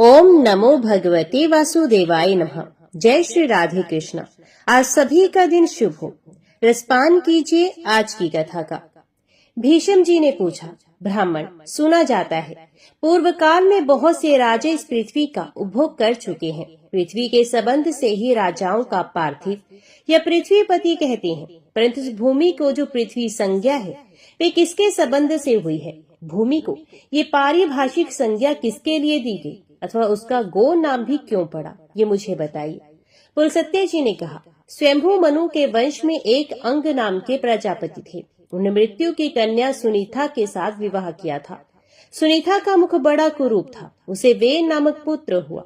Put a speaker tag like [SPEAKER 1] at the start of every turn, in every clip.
[SPEAKER 1] ओम नमो भगवते वासुदेवाय नमः। जय श्री राधे कृष्ण। आज सभी का दिन शुभ हो। रसपान कीजिए आज की कथा का। भीष्म जी ने पूछा, ब्राह्मण, सुना जाता है पूर्व काल में बहुत से राजे इस पृथ्वी का उपभोग कर चुके हैं। पृथ्वी के संबंध से ही राजाओं का पार्थिव या पृथ्वीपति कहते हैं, परंतु इस भूमि को जो पृथ्वी संज्ञा है वे किसके संबंध से हुई है? भूमि को ये पारिभाषिक संज्ञा किसके लिए दी गई अथवा उसका गो नाम भी क्यों पड़ा, ये मुझे बताइए। पुलसत्य जी ने कहा, स्वयंभू मनु के वंश में एक अंग नाम के प्रजापति थे। उन्हें मृत्यु की कन्या सुनीता के साथ विवाह किया था। सुनीता का मुख बड़ा कुरूप था। उसे वेन नामक पुत्र हुआ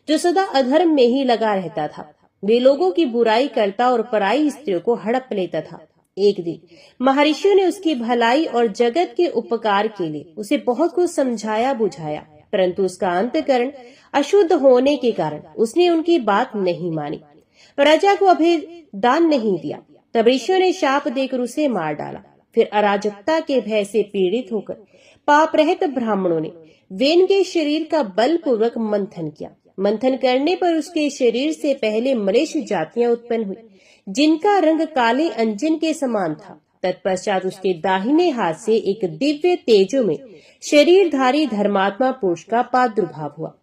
[SPEAKER 1] जो सदा अधर्म में ही लगा रहता था। वे लोगों की बुराई करता और पराई स्त्रियों को हड़प लेता था। एक दिन महर्षियों ने उसकी भलाई और जगत के उपकार के लिए उसे बहुत कुछ समझाया बुझाया, परंतु उसका अंतःकरण अशुद्ध होने के कारण उसने उनकी बात नहीं मानी। प्रजा को अभय दान नहीं दिया। तब ऋषियों ने शाप देकर उसे मार डाला। फिर अराजकता के भय से पीड़ित होकर पाप रहित ब्राह्मणों ने वेन के शरीर का बलपूर्वक मंथन किया। मंथन करने पर उसके शरीर से पहले मलेच्छ जातियां उत्पन्न हुई, जिनका रंग काले अंजन के समान था। तत्पश्चात उसके दाहिने हाथ से एक दिव्य तेजो में शरीरधारी धर्मात्मा पुरुष का प्रादुर्भाव हुआ,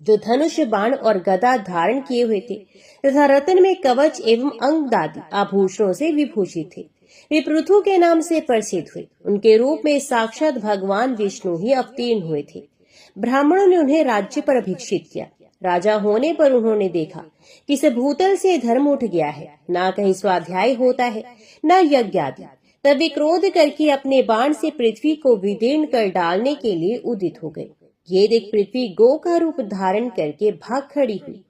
[SPEAKER 1] जो धनुष बाण और गदा धारण किए हुए थे तथा रत्न में कवच एवं अंगदादि आभूषणों से विभूषित थे। वे पृथु के नाम से प्रसिद्ध हुए। उनके रूप में साक्षात भगवान विष्णु ही अवतीर्ण हुए थे। ब्राह्मणों ने उन्हें राज्य पर अभिषिक्त किया। राजा होने पर उन्होंने देखा कि इस भूतल से धर्म उठ गया है, ना कहीं स्वाध्याय होता है न यज्ञ आदि। तब वे क्रोध करके अपने बाण से पृथ्वी को विदीर्ण कर डालने के लिए उदित हो गए। ये देख पृथ्वी गो का रूप धारण करके भाग खड़ी हुई।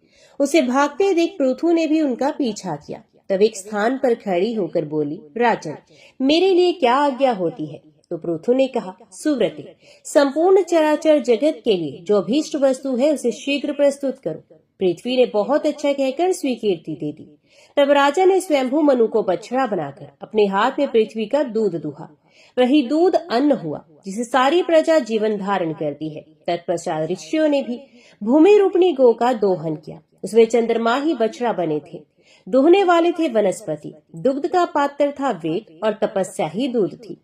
[SPEAKER 1] उसे भागते देख पृथु ने भी उनका पीछा किया। तब एक स्थान पर खड़ी होकर बोली, राजन, मेरे लिए क्या आज्ञा होती है? तो पृथु ने कहा, सुव्रते, संपूर्ण चराचर जगत के लिए जो अभीष्ट वस्तु है उसे शीघ्र प्रस्तुत करो। पृथ्वी ने बहुत अच्छा कहकर स्वीकृति दे दी। तब राजा ने स्वयंभू मनु को बछड़ा बनाकर अपने हाथ में पृथ्वी का दूध दुहा। वही दूध अन्न हुआ जिसे सारी प्रजा जीवन धारण करती है। तत्पश्चात ऋषियों ने भी भूमि रूपणी गो का दोहन किया। उसमें चंद्रमा ही बछड़ा बने थे। दोहने वाले थे वनस्पति, दुग्ध का पात्र था वेद और तपस्या ही दूध थी।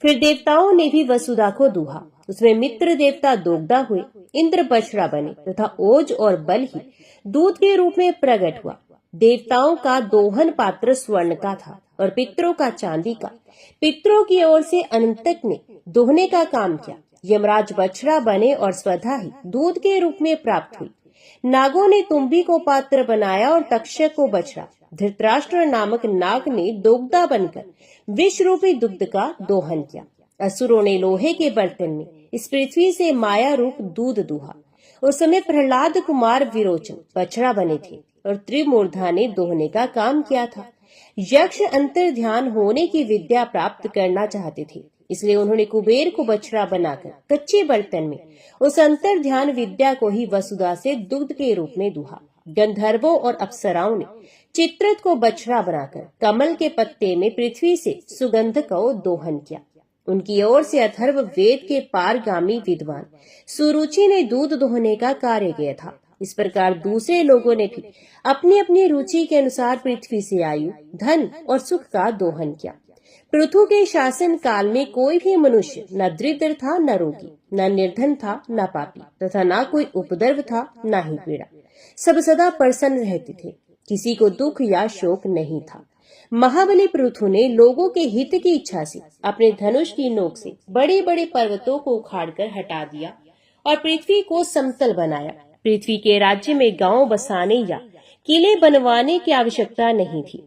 [SPEAKER 1] फिर देवताओं ने भी वसुधा को दूहा। उसमें मित्र देवता दोग्धा हुए, इंद्र बछड़ा बने तथा ओज और बल ही दूध के रूप में प्रकट हुआ। देवताओं का दोहन पात्र स्वर्ण का था और पितरों का चांदी का। पितरों की ओर से अनंतक ने दोहने का काम किया। यमराज बछड़ा बने और स्वधा ही दूध के रूप में प्राप्त हुई। नागों ने तुम्बी को पात्र बनाया और तक्षक को बछड़ा। धृतराष्ट्र नामक नाग ने दोग्धा बनकर विष रूपी दुग्ध का दोहन किया। असुरों ने लोहे के बर्तन में इस पृथ्वी से माया रूप दूध दुहा। उस समय प्रहलाद कुमार विरोचन बछड़ा बने थे और त्रिमूर्धा ने दोहने का काम किया था। यक्ष अंतर ध्यान होने की विद्या प्राप्त करना चाहते थे, इसलिए उन्होंने कुबेर को बछड़ा बनाकर कच्चे बर्तन में उस अंतर ध्यान विद्या को ही वसुधा से दुग्ध के रूप में दुहा। गंधर्वों और अप्सराओं ने चित्रत को बछड़ा बनाकर कमल के पत्ते में पृथ्वी से सुगंध को दोहन किया। उनकी ओर से अथर्व वेद के पारगामी विद्वान सुरुचि ने दूध दोहने का कार्य किया था। इस प्रकार दूसरे लोगों ने भी अपनी अपनी रुचि के अनुसार पृथ्वी से आयु, धन और सुख का दोहन किया। पृथु के शासन काल में कोई भी मनुष्य न दरिद्र था, न रोगी, न निर्धन था, न पापी तथा न कोई उपद्रव था, न ही पीड़ा। सब सदा प्रसन्न रहते थे। किसी को दुख या शोक नहीं था। महाबली पृथु ने लोगों के हित की इच्छा से अपने धनुष की नोक से बड़े बड़े पर्वतों को उखाड़कर हटा दिया और पृथ्वी को समतल बनाया। पृथ्वी के राज्य में गांव बसाने या किले बनवाने की आवश्यकता नहीं थी।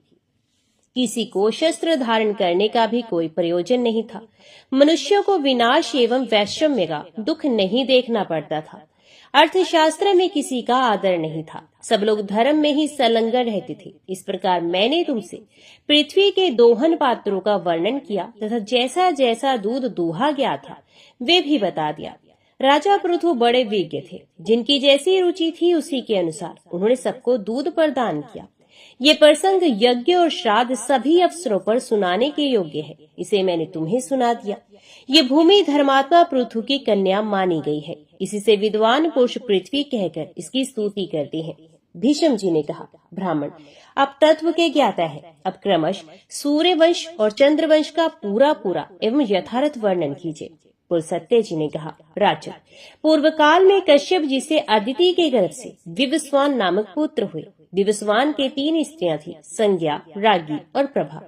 [SPEAKER 1] किसी को शस्त्र धारण करने का भी कोई प्रयोजन नहीं था। मनुष्यों को विनाश एवं वैषम्य का दुख नहीं देखना पड़ता था। अर्थशास्त्र में किसी का आदर नहीं था। सब लोग धर्म में ही संलग्न रहते थे। इस प्रकार मैंने तुमसे पृथ्वी के दोहन पात्रों का वर्णन किया तथा जैसा जैसा दूध दूहा गया था वे भी बता दिया। राजा पृथु बड़े विज्ञ थे। जिनकी जैसी रुचि थी उसी के अनुसार उन्होंने सबको दूध प्रदान किया। ये प्रसंग यज्ञ और श्राद्ध सभी अवसरों पर सुनाने के योग्य है। इसे मैंने तुम्हें सुना दिया। ये भूमि धर्मात्मा पृथु की कन्या मानी गई है। इसी से विद्वान पुरुष पृथ्वी कहकर इसकी स्तुति करते हैं। भीष्म जी ने कहा, ब्राह्मण आप तत्व के ज्ञाता है, अब क्रमश सूर्य वंश और चंद्र वंश का पूरा एवं यथार्थ वर्णन कीजिए। पुलसत्य जी ने कहा, राजन पूर्व काल में कश्यप जी से अदिति के गर्भ से विवस्वान नामक पुत्र हुए। विवस्वान के 3 स्त्रियां थी, संज्ञा, राज्ञी और प्रभा।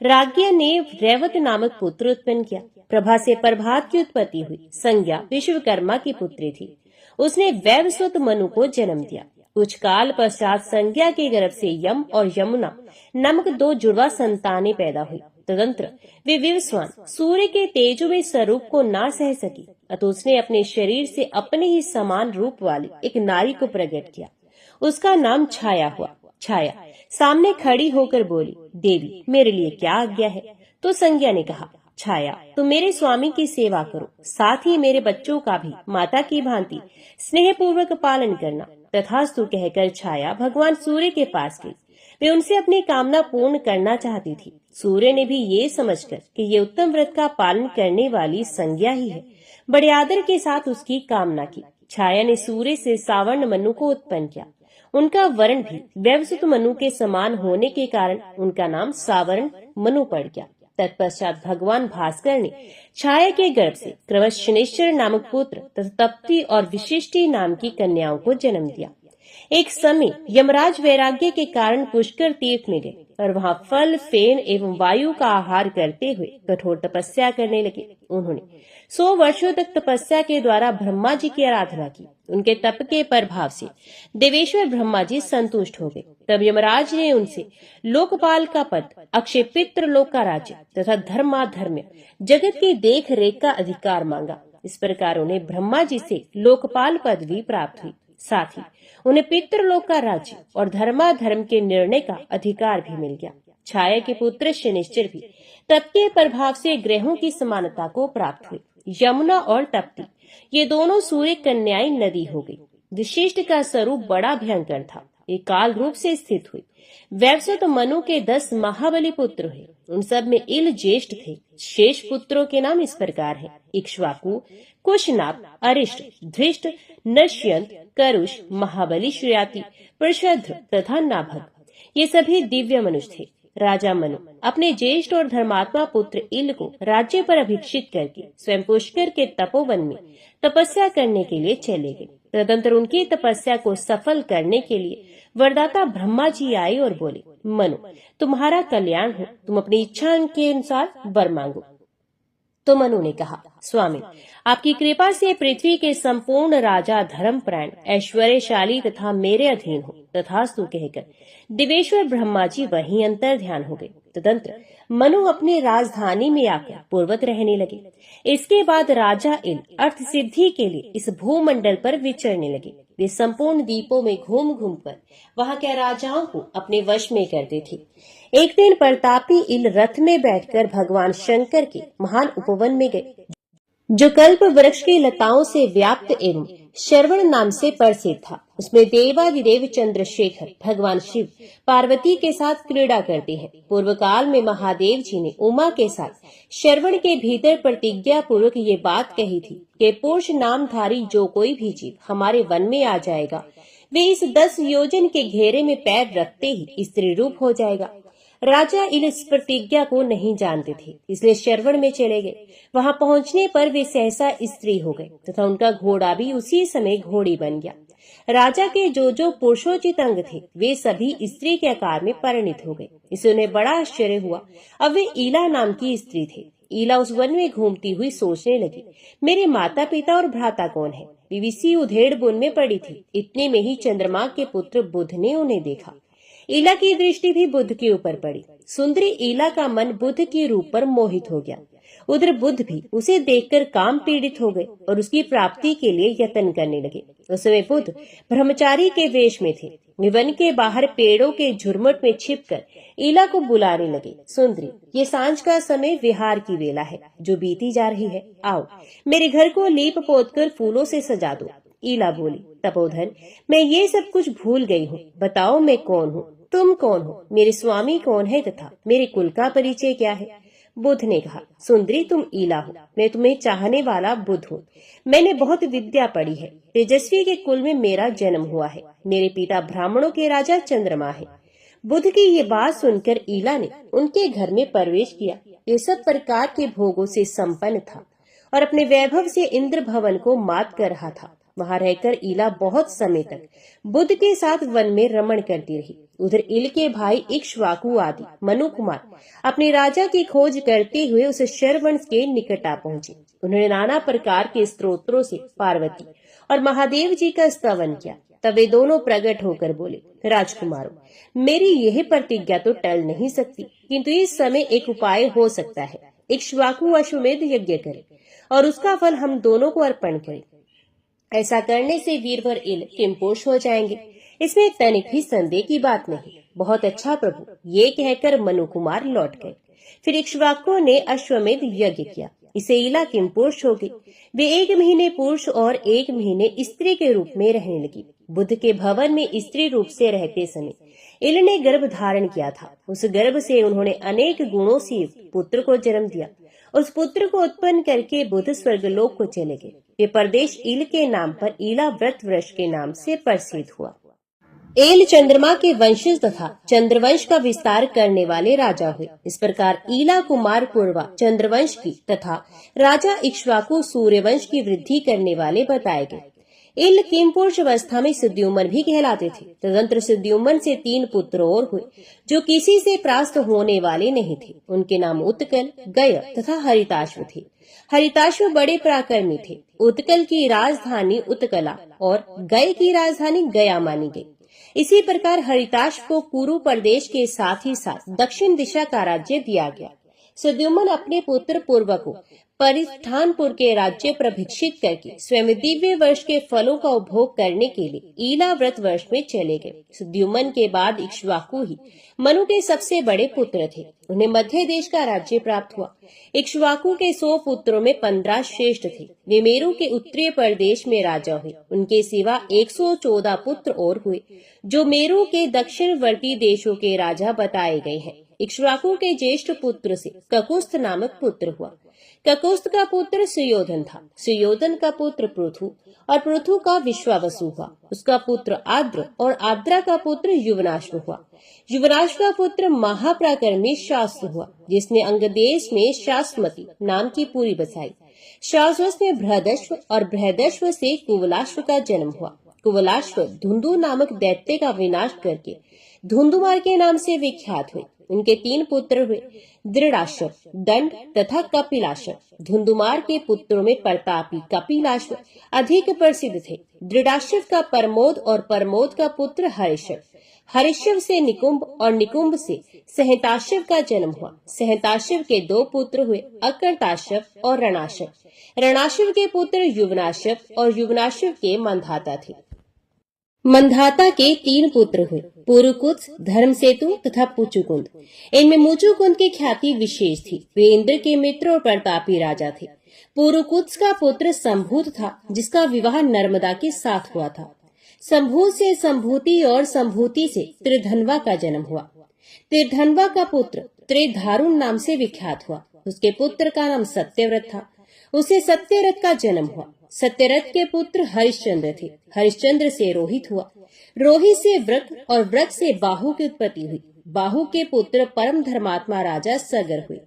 [SPEAKER 1] राज्ञी ने रैवत नामक पुत्र उत्पन्न किया। प्रभा से प्रभात की उत्पत्ति हुई। संज्ञा विश्वकर्मा की पुत्री थी। उसने वैवस्वत मनु को जन्म दिया। कुछ काल पश्चात संज्ञा के गर्भ से यम और यमुना नामक 2 जुड़वा संतानें पैदा हुई। तदंतर वे विवस्वान सूर्य के तेजोमय स्वरूप को ना सह सकी, अतः उसने अपने शरीर से अपने ही समान रूप वाली एक नारी को प्रकट किया। उसका नाम छाया हुआ। छाया सामने खड़ी होकर बोली, देवी मेरे लिए क्या आज्ञा है? तो संज्ञा ने कहा, छाया तुम मेरे स्वामी की सेवा करो, साथ ही मेरे बच्चों का भी माता की भांति स्नेह पूर्वक पालन करना। तथास्तु कहकर छाया भगवान सूर्य के पास गई। वे उनसे अपनी कामना पूर्ण करना चाहती थी। सूर्य ने भी ये समझकर कि ये उत्तम व्रत का पालन करने वाली संज्ञा ही है, बड़े आदर के साथ उसकी कामना की। छाया ने सूर्य से सावर्ण मनु को उत्पन्न किया। उनका वर्ण भी वैवस्वत मनु के समान होने के कारण उनका नाम सावर्ण मनु पड़ गया। तत्पश्चात भगवान भास्कर ने छाया के गर्भ से क्रमश शनिश्चर नामक पुत्र तथा तप्ती और विशिष्टि नाम की कन्याओं को जन्म दिया। एक समय यमराज वैराग्य के कारण पुष्कर तीर्थ में गए और वहाँ फल, फेन एवं वायु का आहार करते हुए कठोर तपस्या करने लगे। उन्होंने 100 वर्षों तक तपस्या के द्वारा ब्रह्मा जी की आराधना की। उनके तप के प्रभाव से देवेश्वर ब्रह्मा जी संतुष्ट हो गए। तब यमराज ने उनसे लोकपाल का पद, अक्षय पितृलोक का राज्य तथा धर्माधर्म्य जगत की देख रेख का अधिकार मांगा। इस प्रकार उन्हें ब्रह्मा जी से लोकपाल पदवी प्राप्त हुई। साथ ही उन्हें पितृलोक का राज्य और धर्माधर्म के निर्णय का अधिकार भी मिल गया। छाया के पुत्र शनिश्चर भी तप के प्रभाव से ग्रहों की समानता को प्राप्त हुई। यमुना और तप्ती ये दोनों सूर्य कन्याएं नदी हो गई। विशिष्ट का स्वरूप बड़ा भयंकर था, एक काल रूप से स्थित हुई। वैवस्वत मनु के 10 महाबली पुत्र हुए। उन सब में इल ज्येष्ठ थे। शेष पुत्रों के नाम इस प्रकार हैं, इक्ष्वाकु, कुशनाप, अरिष्ट, धृष्ट, नश्यंत, करुष, महाबली, श्रेयाति, प्रशद्ध तथा नाभग। ये सभी दिव्य मनुष्य थे। राजा मनु अपने ज्येष्ठ और धर्मात्मा पुत्र इल को राज्य पर अभिषिक्त करके स्वयं पुष्कर के तपोवन में तपस्या करने के लिए चले गए। तदंतर उनकी तपस्या को सफल करने के लिए वरदाता ब्रह्मा जी आए और बोले, मनु तुम्हारा कल्याण हो, तुम अपनी इच्छा के अनुसार वर मांगो। तो मनु ने कहा, स्वामी आपकी कृपा से पृथ्वी के संपूर्ण राजा धर्मपरायण, ऐश्वर्यशाली तथा मेरे अधीन हो। तथास्तु कहकर दिवेश्वर ब्रह्मा जी वहीं अंतर ध्यान हो गए। तदंतर मनु अपनी राजधानी में आकर पूर्वत रहने लगे। इसके बाद राजा इल अर्थ सिद्धि के लिए इस भूमंडल पर विचरने लगे। वे संपूर्ण द्वीपों में घूम घूम कर वहाँ के राजाओं को अपने वश में करते थे। एक दिन प्रतापी इल रथ में बैठकर भगवान शंकर के महान उपवन में गए, जो कल्प वृक्ष की लताओं से व्याप्त एवं श्रवण नाम से प्रसिद्ध था। उसमें देवादिदेव चंद्रशेखर भगवान शिव पार्वती के साथ क्रीड़ा करते हैं। पूर्व काल में महादेव जी ने उमा के साथ श्रवण के भीतर प्रतिज्ञा पूर्वक ये बात कही थी कि पुरुष नामधारी जो कोई भी जीव हमारे वन में आ जाएगा, वे इस 10 योजन के घेरे में पैर रखते ही स्त्री रूप हो जाएगा। राजा इस प्रतिज्ञा को नहीं जानते थे, इसलिए श्रवण में चले गए। वहां पहुंचने पर वे सहसा स्त्री हो गए तथा उनका घोड़ा भी उसी समय घोड़ी बन गया। राजा के जो पुरुषोचित अंग थे वे सभी स्त्री के आकार में परिणित हो गए। इससे उन्हें बड़ा आश्चर्य हुआ। अब वे ईला नाम की स्त्री थे। ईला उस वन में घूमती हुई सोचने लगी, मेरे माता पिता और भ्राता कौन है? बीवीसी उधेड़ बुन में पड़ी थी। इतने में ही चंद्रमा के पुत्र बुध ने उन्हें देखा। ईला की दृष्टि भी बुध के ऊपर पड़ी। सुंदरी ईला का मन बुध के रूप पर मोहित हो गया। उधर बुध भी उसे देखकर काम पीड़ित हो गए और उसकी प्राप्ति के लिए यत्न करने लगे। उस समय बुध ब्रह्मचारी के वेश में थे। वे वन के बाहर पेड़ों के झुरमुट में छिपकर ईला को बुलाने लगे, सुंदरी ये सांझ का समय विहार की वेला है जो बीती जा रही है। आओ मेरे घर को लीप पोत कर फूलों से सजा दो। ईला बोली, तपोधन मैं ये सब कुछ भूल गई हूँ। बताओ मैं कौन हूँ, तुम कौन हो, मेरे स्वामी कौन है तथा मेरे कुल का परिचय क्या है? बुध ने कहा, सुंदरी तुम ईला हो, मैं तुम्हें चाहने वाला बुध हूँ। मैंने बहुत विद्या पढ़ी है, तेजस्वी के कुल में मेरा जन्म हुआ है। मेरे पिता ब्राह्मणों के राजा चंद्रमा है। बुध की ये बात सुनकर ईला ने उनके घर में प्रवेश किया। ये सब प्रकार के भोगों से संपन्न था और अपने वैभव से इंद्र भवन को मात कर रहा था। वहां रहकर ईला बहुत समय तक बुध के साथ वन में रमण करती रही। उधर इल के भाई इक्ष्वाकु आदि मनु कुमार अपने राजा की खोज करते हुए उस शरवंश के निकट आ पहुंचे। उन्होंने नाना प्रकार के स्तोत्रों से पार्वती और महादेव जी का स्तवन किया। तब वे दोनों प्रकट होकर बोले, राजकुमारों, मेरी यह प्रतिज्ञा तो टल नहीं सकती, किंतु इस समय एक उपाय हो सकता है। इक्ष्वाकु अश्वमेध यज्ञ करे और उसका फल हम दोनों को अर्पण करें। ऐसा करने से वीरवर इल किमपोष हो जाएंगे, इसमें तनिक भी संदेह की बात नहीं। बहुत अच्छा प्रभु, ये कहकर मनु कुमार लौट गए। फिर इक्ष्वाकुओं ने अश्वमेध यज्ञ किया। इसे ईला किमपोष हो गई। वे 1 महीने पुरुष और 1 महीने स्त्री के रूप में रहने लगी। बुध के भवन में स्त्री रूप से रहते समय इल ने गर्भ धारण किया था। उस गर्भ से उन्होंने अनेक गुणों से पुत्र को जन्म दिया। उस पुत्र को उत्पन्न करके बुध स्वर्गलोक को चले गए। ये प्रदेश इल के नाम पर ईला व्रत वृक्ष के नाम से प्रसिद्ध हुआ। एल चंद्रमा के वंशज तथा चंद्रवंश का विस्तार करने वाले राजा हुए। इस प्रकार ईला कुमार पूर्वा चंद्रवंश की तथा राजा इक्ष्वाकु सूर्यवंश की वृद्धि करने वाले बताए गए। इल किमपुरुष अवस्था में सिद्युमन भी कहलाते थे। तदंतर सिद्युमन से 3 पुत्र और हुए जो किसी से प्रास्त होने वाले नहीं थे। उनके नाम उत्कल, गय तथा हरिताश्व थे। हरिताश्व बड़े पराक्रमी थे। उत्कल की राजधानी उत्कला और गय की राजधानी गया मानी गई। इसी प्रकार हरिताश्व को कुरु प्रदेश के साथ ही साथ दक्षिण दिशा का राज्य दिया गया। सिद्युमन अपने पुत्र पूर्व को परिष्ठानपुर के राज्य प्रभिक्षित करके स्वयं दिव्य वर्ष के फलों का उपभोग करने के लिए ईला व्रत वर्ष में चले गए। सिद्युमन के बाद इक्ष्वाकु ही मनु के सबसे बड़े पुत्र थे। उन्हें मध्य देश का राज्य प्राप्त हुआ। इक्ष्वाकु के 100 पुत्रों में 15 श्रेष्ठ थे। वे मेरु के उत्तरीय प्रदेश में राजा हुए। उनके सिवा 114 पुत्र और हुए जो मेरु के दक्षिणवर्ती देशों के राजा बताए गए हैं। इक्ष्वाकु के ज्येष्ठ पुत्र से ककुस्थ नामक पुत्र हुआ। ककुस्थ का पुत्र सुयोधन था। सुयोधन का पुत्र पृथु और पृथु का विश्वावसु हुआ। उसका पुत्र आद्र और आद्रा का पुत्र युवनाश्व हुआ। युवनाश्व का पुत्र महापराक्रमी शास्त्र हुआ, जिसने अंगदेश में शास्त्रमती नाम की पुरी बसाई। शाश्वत में बृहदश्व और बृहदश्व से कुवलाश्व का जन्म हुआ। कुवलाश्व धुंधु नामक दैत्य का विनाश करके धुंधुमार के नाम से विख्यात हुए। उनके 3 पुत्र हुए, दृढ़ाश्व, दंड तथा कपिलाश्व। धुंधुमार के पुत्रों में प्रतापी कपिलाश्व अधिक प्रसिद्ध थे। दृढ़ाश्व का परमोद और परमोद का पुत्र हरिश्व। हरिश्व से निकुंभ और निकुंभ से सहताश्व का जन्म हुआ। सहताश्व के 2 पुत्र हुए, अकर्ताश्व और रणाश्व। रणाश्व के पुत्र युवनाश्व और युवनाश्व के मंधाता थे। मंधाता के 3 पुत्र हुए, पुरुकुत्स, धर्मसेतु तथा पुचुकुंद। इनमें मुचुकुंद की ख्याति विशेष थी। वे इंद्र के मित्र और प्रतापी राजा थे। पुरुकुत्स का पुत्र संभूत था, जिसका विवाह नर्मदा के साथ हुआ था। संभूत से संभूति और संभूति से त्रिधनवा का जन्म हुआ। त्रिधनवा का पुत्र त्रिधारुण नाम से विख्यात हुआ। उसके पुत्र का नाम सत्यव्रत था। उसे सत्यरथ का जन्म हुआ। सत्यरथ के पुत्र हरिश्चंद्र थे। हरिश्चंद्र से रोहित हुआ। रोहित से व्रक और व्रक से बाहु की उत्पत्ति हुई। बाहु के पुत्र परम धर्मात्मा राजा सगर हुए।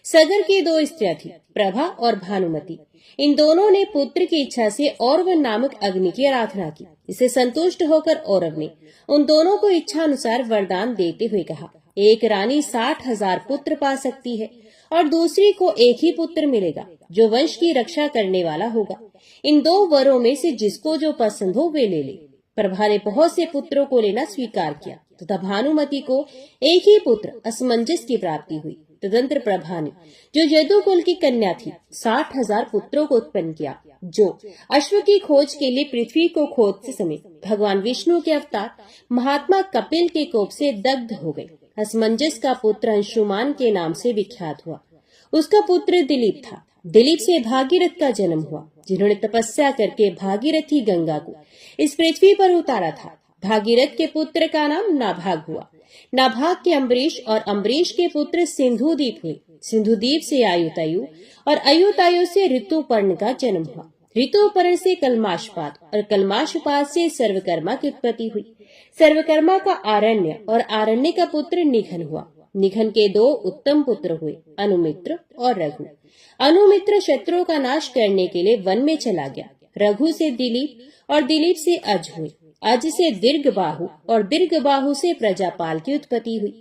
[SPEAKER 1] सगर की 2 स्त्रियां थी, प्रभा और भानुमति। इन दोनों ने पुत्र की इच्छा से औरव नामक अग्नि की आराधना की। इसे संतुष्ट होकर औरव ने उन दोनों को इच्छा अनुसार वरदान देते हुए कहा, एक रानी 60,000 पुत्र पा सकती है और दूसरी को एक ही पुत्र मिलेगा जो वंश की रक्षा करने वाला होगा। इन 2 वरों में से जिसको जो पसंद हो वे ले ले। प्रभा ने बहुत से पुत्रों को लेना स्वीकार किया तथा भानुमति को एक ही पुत्र असमंजस की प्राप्ति हुई। तदंतर प्रभा ने, जो यदुकुल की कन्या थी, 60,000 पुत्रों को उत्पन्न किया, जो अश्व की खोज के लिए पृथ्वी को खोदते समय भगवान विष्णु के अवतार महात्मा कपिल के कोप से दग्ध हो गए। असमंजस का पुत्र अंशुमान के नाम से विख्यात हुआ। उसका पुत्र दिलीप था। दिलीप से भागीरथ का जन्म हुआ, जिन्होंने तपस्या करके भागीरथी गंगा को इस पृथ्वी पर उतारा था। भागीरथ के पुत्र का नाम नाभाग हुआ। नाभाग के अम्बरीश और अम्बरीश के पुत्र सिंधुदीप हुए। सिंधुदीप से आयुतायु और आयुतायु से ऋतुपर्ण का जन्म हुआ। ऋतुपर्ण से कलमाशपात और कलमाशपात से सर्वकर्मा की उत्पत्ति हुई। सर्वकर्मा का आरण्य और आरण्य का पुत्र निघन हुआ। निघन के 2 उत्तम पुत्र हुए, अनुमित्र और रघु। अनुमित्र शत्रुओं का नाश करने के लिए वन में चला गया। रघु से दिलीप और दिलीप से अज हुए। अज से दीर्घबाहु और दीर्घबाहु से प्रजापाल की उत्पत्ति हुई।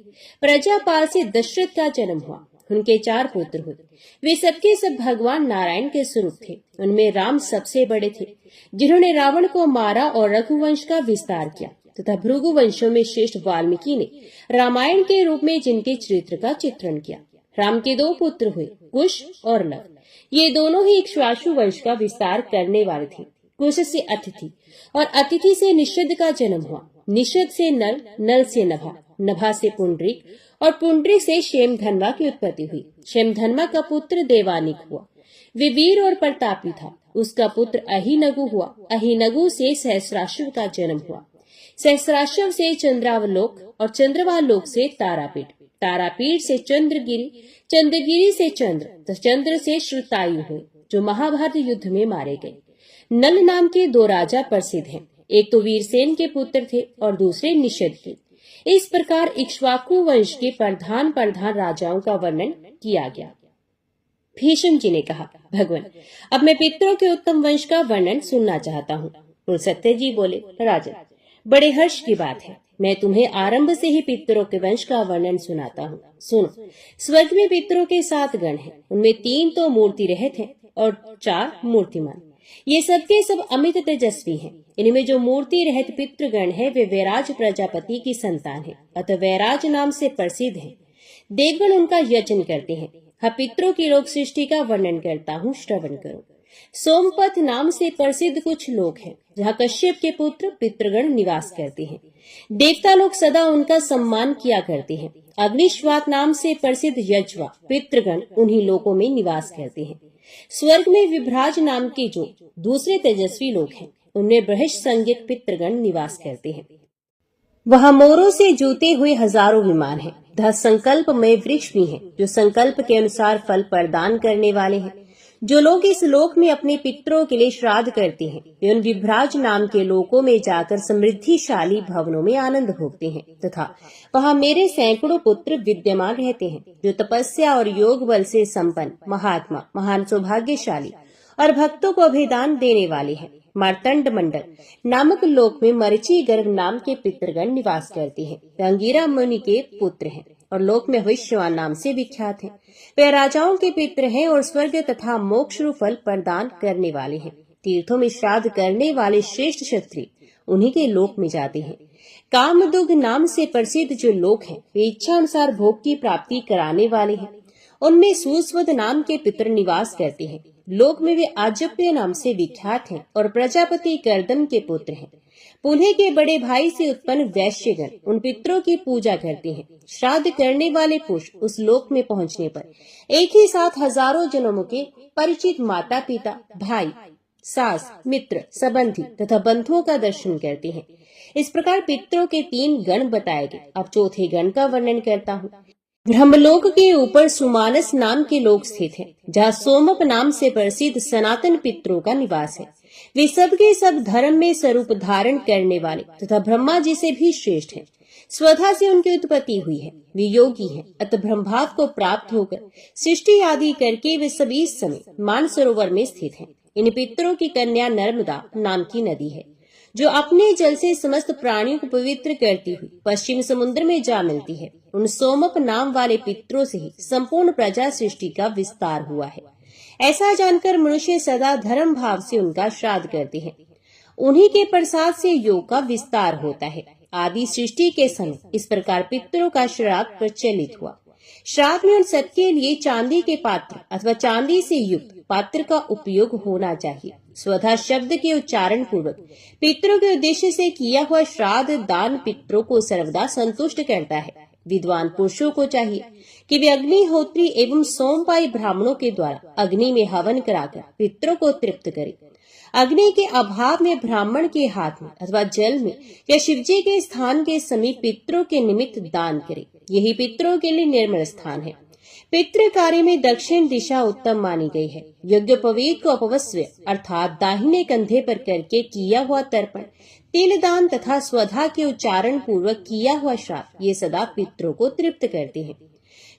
[SPEAKER 1] प्रजापाल से दशरथ का जन्म हुआ। उनके 4 पुत्र हुए। वे सबके सब भगवान नारायण के स्वरूप थे। उनमें राम सबसे बड़े थे, जिन्होंने रावण को मारा और रघुवंश का विस्तार किया तथा भृगु वंशों में श्रेष्ठ वाल्मीकि ने रामायण के रूप में जिनके चरित्र का चित्रण किया। राम के 2 पुत्र हुए, कुश और लव। ये दोनों ही इक्ष्वाकु वंश का विस्तार करने वाले थे। कुश से अतिथि और अतिथि से निषद का जन्म हुआ। निषद से नल, नल से नभा, नभा से पुंडरीक और पुंडरीक से शेमधन्वा की उत्पत्ति हुई। शेमधन्वा का पुत्र देवानिक हुआ। वे वीर और प्रतापी था। उसका पुत्र अहिनगु हुआ। अहिनगु से सहस्राश्व का जन्म हुआ। सहस्राश्व से चंद्रावलोक और चंद्रवालोक से तारापीठ, तारापीठ से चंद्रगिरी, चंद्रगिरी से चंद्र, तो चंद्र से श्रुतायु हुए, जो महाभारत युद्ध में मारे गए। नल नाम के 2 राजा प्रसिद्ध हैं। एक तो वीरसेन के पुत्र थे और दूसरे निषद के। इस प्रकार इक्ष्वाकु वंश के प्रधान राजाओं का वर्णन किया गया। भीष्म जी ने कहा, भगवान, अब मैं पितरों के उत्तम वंश का वर्णन सुनना चाहता हूँ। पुरुषोत्तम जी बोले, राजन, बड़े हर्ष की बात है। मैं तुम्हें आरंभ से ही पितरों के वंश का वर्णन सुनाता हूँ। सुनो, स्वर्ग में पितरों के 7 गण हैं। उनमें 3 तो मूर्ति रहित हैं और 4 मूर्तिमान। ये सबके सब अमित तेजस्वी हैं। इनमें जो मूर्ति रहित पितृगण है वे वैराज प्रजापति की संतान है, अतः वैराज नाम से प्रसिद्ध है। देवगण उनका यजन करते हैं। पितरों की लोक सृष्टि का वर्णन करता हूँ, श्रवण करो। सोमपथ नाम से प्रसिद्ध कुछ लोग हैं, जहाँ कश्यप के पुत्र पितृगण निवास करते हैं। देवता लोग सदा उनका सम्मान किया करते हैं। अग्निश्वात नाम से प्रसिद्ध यज्वा पितृगण उन्हीं लोकों में निवास करते हैं। स्वर्ग में विभ्राज नाम के जो दूसरे तेजस्वी लोग हैं, उनमें बृहस्पति संज्ञक पितृगण निवास करते हैं। वहाँ मोरों से जूते हुए हजारों विमान हैं। तथा संकल्प में वृक्ष भी हैं, जो संकल्प के अनुसार फल प्रदान करने वाले हैं। जो लोग इस लोक में अपने पितरों के लिए श्राद्ध करते हैं, वे उन विभ्राज नाम के लोकों में जाकर समृद्धिशाली भवनों में आनंद भोगते हैं। तथा वहाँ मेरे सैकड़ों पुत्र विद्यमान रहते हैं, जो तपस्या और योग बल से संपन्न महात्मा, महान सौभाग्यशाली और भक्तों को अभेदान देने वाले हैं। मार्तंड मंडल नामक लोक में मरीचि गर्भ नाम के पितृगण निवास करते हैं। वे अंगिरा मुनि के पुत्र हैं और लोक में भविष्यवान नाम से विख्यात हैं। वे राजाओं के पितृ हैं और स्वर्ग तथा मोक्ष फल प्रदान करने वाले हैं। तीर्थों में श्राद्ध करने वाले श्रेष्ठ क्षत्रिय उन्हीं के लोक में जाते हैं। कामदुग नाम से प्रसिद्ध जो लोग हैं, वे इच्छा अनुसार भोग की प्राप्ति कराने वाले हैं। उनमें सुस्वद नाम के पितृ निवास करते हैं। लोक में वे आजप्य नाम से विख्यात हैं और प्रजापति कर्दम के पुत्र हैं। पुण्य के बड़े भाई से उत्पन्न वैश्यगण उन पितरों की पूजा करते हैं। श्राद्ध करने वाले पुरुष उस लोक में पहुंचने पर एक ही साथ हजारों जन्मों के परिचित माता पिता, भाई, सास, मित्र, संबंधी तथा बंधुओं का दर्शन करते हैं। इस प्रकार पितरों के 3 गण बताए गए। अब चौथे गण का वर्णन करता हूँ। ब्रह्मलोक के ऊपर सुमानस नाम के लोग स्थित हैं, जहाँ सोमप नाम से प्रसिद्ध सनातन पितरों का निवास है। वे सब के सब धर्म में स्वरूप धारण करने वाले तथा ब्रह्मा जी से भी श्रेष्ठ हैं। स्वधा से उनकी उत्पत्ति हुई है। वे योगी हैं, अतः ब्रह्मभाव को प्राप्त होकर सृष्टि आदि करके वे सभी इस समय मानसरोवर में स्थित हैं। इन पितरों की कन्या नर्मदा नाम की नदी है, जो अपने जल से समस्त प्राणियों को पवित्र करती हुई पश्चिम समुद्र में जा मिलती है। उन सोमप नाम वाले पितरों से ही संपूर्ण प्रजा सृष्टि का विस्तार हुआ है। ऐसा जानकर मनुष्य सदा धर्म भाव से उनका श्राद्ध करते हैं। उन्हीं के प्रसाद से योग का विस्तार होता है। आदि सृष्टि के समय इस प्रकार पितरों का श्राद्ध प्रचलित हुआ। श्राद्ध में उन सबके लिए चांदी के पात्र अथवा चांदी से युक्त पात्र का उपयोग होना चाहिए। स्वधा शब्द के उच्चारण पूर्वक पितरों के उद्देश्य से किया हुआ श्राद्ध दान पितरों को सर्वदा संतुष्ट करता है। विद्वान पुरुषों को चाहिए कि वे अग्निहोत्री एवं सोमपाई ब्राह्मणों के द्वारा अग्नि में हवन कराकर पितरों को तृप्त करें। अग्नि के अभाव में ब्राह्मण के हाथ में अथवा जल में या शिवजी के स्थान के समीप पितरों के निमित्त दान करें। यही पितरों के लिए निर्मल स्थान है। पितृ कार्य में दक्षिण दिशा उत्तम मानी गई है। यज्ञोपवीत को अपवस्व अर्थात दाहिने कंधे पर करके किया हुआ तर्पण, तिल दान तथा स्वधा के उच्चारण पूर्वक किया हुआ श्राद्ध ये सदा पितरों को तृप्त करते हैं।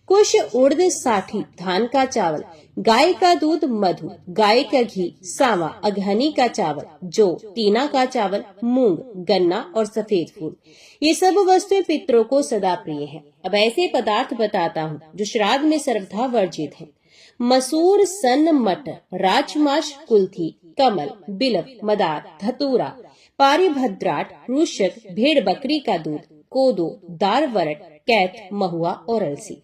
[SPEAKER 1] कुश, उड़द, साठी, धान का चावल, गाय का दूध, मधु, गाय का घी, सावा, अघनी का चावल, जौ, टीना का चावल, मूंग, गन्ना और सफेद फूल ये सब वस्तुएं पितरों को सदा प्रिय हैं। अब ऐसे पदार्थ बताता हूँ जो श्राद्ध में सर्वथा वर्जित हैं। मसूर, सन, मटर, राजमाश, कुल्थी, कमल, बिलव, मदार, धतूरा, पारिभद्राट, रूषक, भेड़ बकरी का दूध, कोदो, दाल, वरट, कैथ, महुआ और अलसी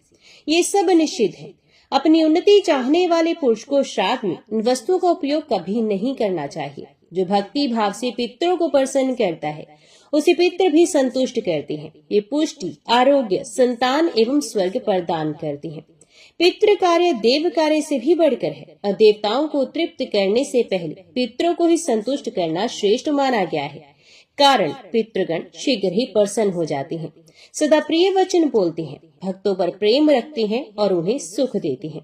[SPEAKER 1] ये सब निषिद्ध है। अपनी उन्नति चाहने वाले पुरुष को श्राद्ध में इन वस्तुओं का उपयोग कभी नहीं करना चाहिए। जो भक्ति भाव से पितरों को प्रसन्न करता है उसे पितर भी संतुष्ट करते हैं। ये पुष्टि, आरोग्य, संतान एवं स्वर्ग प्रदान करते हैं। पितृ कार्य देव कार्य से भी बढ़कर है और देवताओं को तृप्त करने से पहले पितरों को ही संतुष्ट करना श्रेष्ठ माना गया है। कारण पितृगण शीघ्र ही प्रसन्न हो जाते हैं, सदा प्रिय वचन बोलते हैं, भक्तों पर प्रेम रखते हैं और उन्हें सुख देते हैं।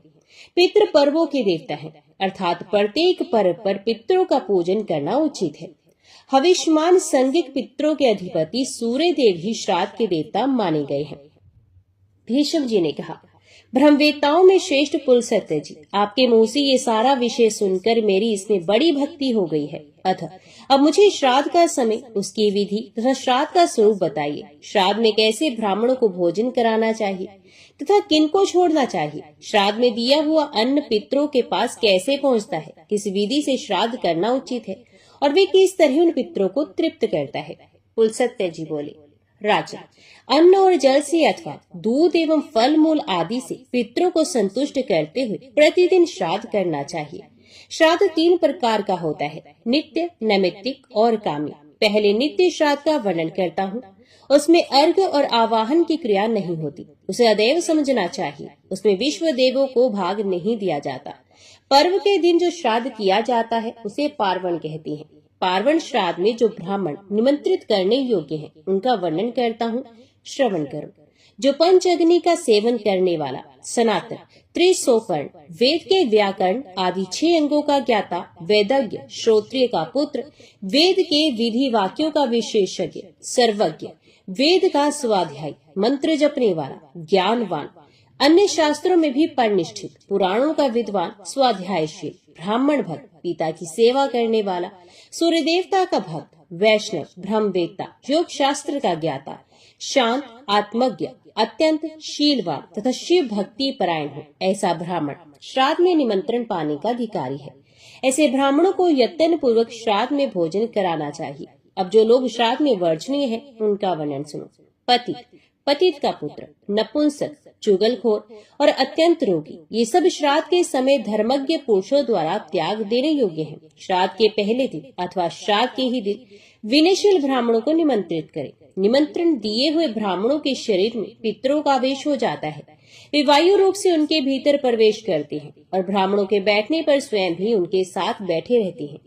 [SPEAKER 1] पितृ पर्वों के देवता हैं, अर्थात प्रत्येक पर्व पर पितरों का पूजन करना उचित है। हविष्मान संगिक पितरों के अधिपति सूर्य देव ही श्राद्ध के देवता माने गए हैं। भीष्म जी ने कहा, ब्रह्मवेत्ताओं में श्रेष्ठ पुलस्त्य जी, आपके मुंह से ये सारा विषय सुनकर मेरी इसमें बड़ी भक्ति हो गई है। अतः अब मुझे श्राद्ध का समय, उसकी विधि तथा श्राद्ध का स्वरूप बताइए। श्राद्ध में कैसे ब्राह्मणों को भोजन कराना चाहिए तथा किनको छोड़ना चाहिए। श्राद्ध में दिया हुआ अन्न पितरों के पास कैसे पहुंचता है, किस विधि से श्राद्ध करना उचित है और वे किस तरह उन पितरों को तृप्त करता है। पुलस्त्य जी बोले, राजा, अन्न और जल से अथवा दूध एवं फल मूल आदि से पितरों को संतुष्ट करते हुए प्रतिदिन श्राद्ध करना चाहिए। श्राद्ध 3 प्रकार का होता है, नित्य, नैमित्तिक और कामी। पहले नित्य श्राद्ध का वर्णन करता हूँ। उसमें अर्घ और आवाहन की क्रिया नहीं होती, उसे अदैव समझना चाहिए। उसमें विश्व देवों को भाग नहीं दिया जाता। पर्व के दिन जो श्राद्ध किया जाता है उसे पार्वण कहते हैं। पार्वण श्राद्ध में जो ब्राह्मण निमंत्रित करने योग्य हैं उनका वर्णन करता हूँ, श्रवण करो। जो पंच अग्नि का सेवन करने वाला, सनातन, त्रिसोपर्ण, वेद के व्याकरण आदि 6 अंगों का ज्ञाता, वेदज्ञ, श्रोत्रिय का पुत्र, वेद के विधि वाक्यों का विशेषज्ञ, सर्वज्ञ, वेद का स्वाध्यायी, मंत्र जपने वाला, ज्ञानवान, अन्य शास्त्रों में भी परिनिष्ठित, पुराणों का विद्वान, स्वाध्यायशील, ब्राह्मण भक्त, पिता की सेवा करने वाला, सूर्य देवता का भक्त, वैष्णव, ब्रह्मवेत्ता, योग शास्त्र का ज्ञाता, शांत, आत्मज्ञ, अत्यंत शीलवान तथा शिव भक्ति परायण हो, ऐसा ब्राह्मण श्राद्ध में निमंत्रण पाने का अधिकारी है। ऐसे ब्राह्मणों को यत्न पूर्वक श्राद्ध में भोजन कराना चाहिए। अब जो लोग श्राद्ध में वर्जनीय हैं उनका वर्णन सुनो। पतित, पतित का पुत्र, नपुंसक, चुगलखोर और अत्यंत रोगी, ये सब श्राद्ध के समय धर्मज्ञ पुरुषों द्वारा त्याग देने योग्य हैं। श्राद्ध के पहले दिन अथवा श्राद्ध के ही दिन विनयशील ब्राह्मणों को निमंत्रित करें। निमंत्रण दिए हुए ब्राह्मणों के शरीर में पितरों का आवेश हो जाता है। वे वायु रूप से उनके भीतर प्रवेश करते हैं और ब्राह्मणों के बैठने पर स्वयं भी उनके साथ बैठे रहते हैं।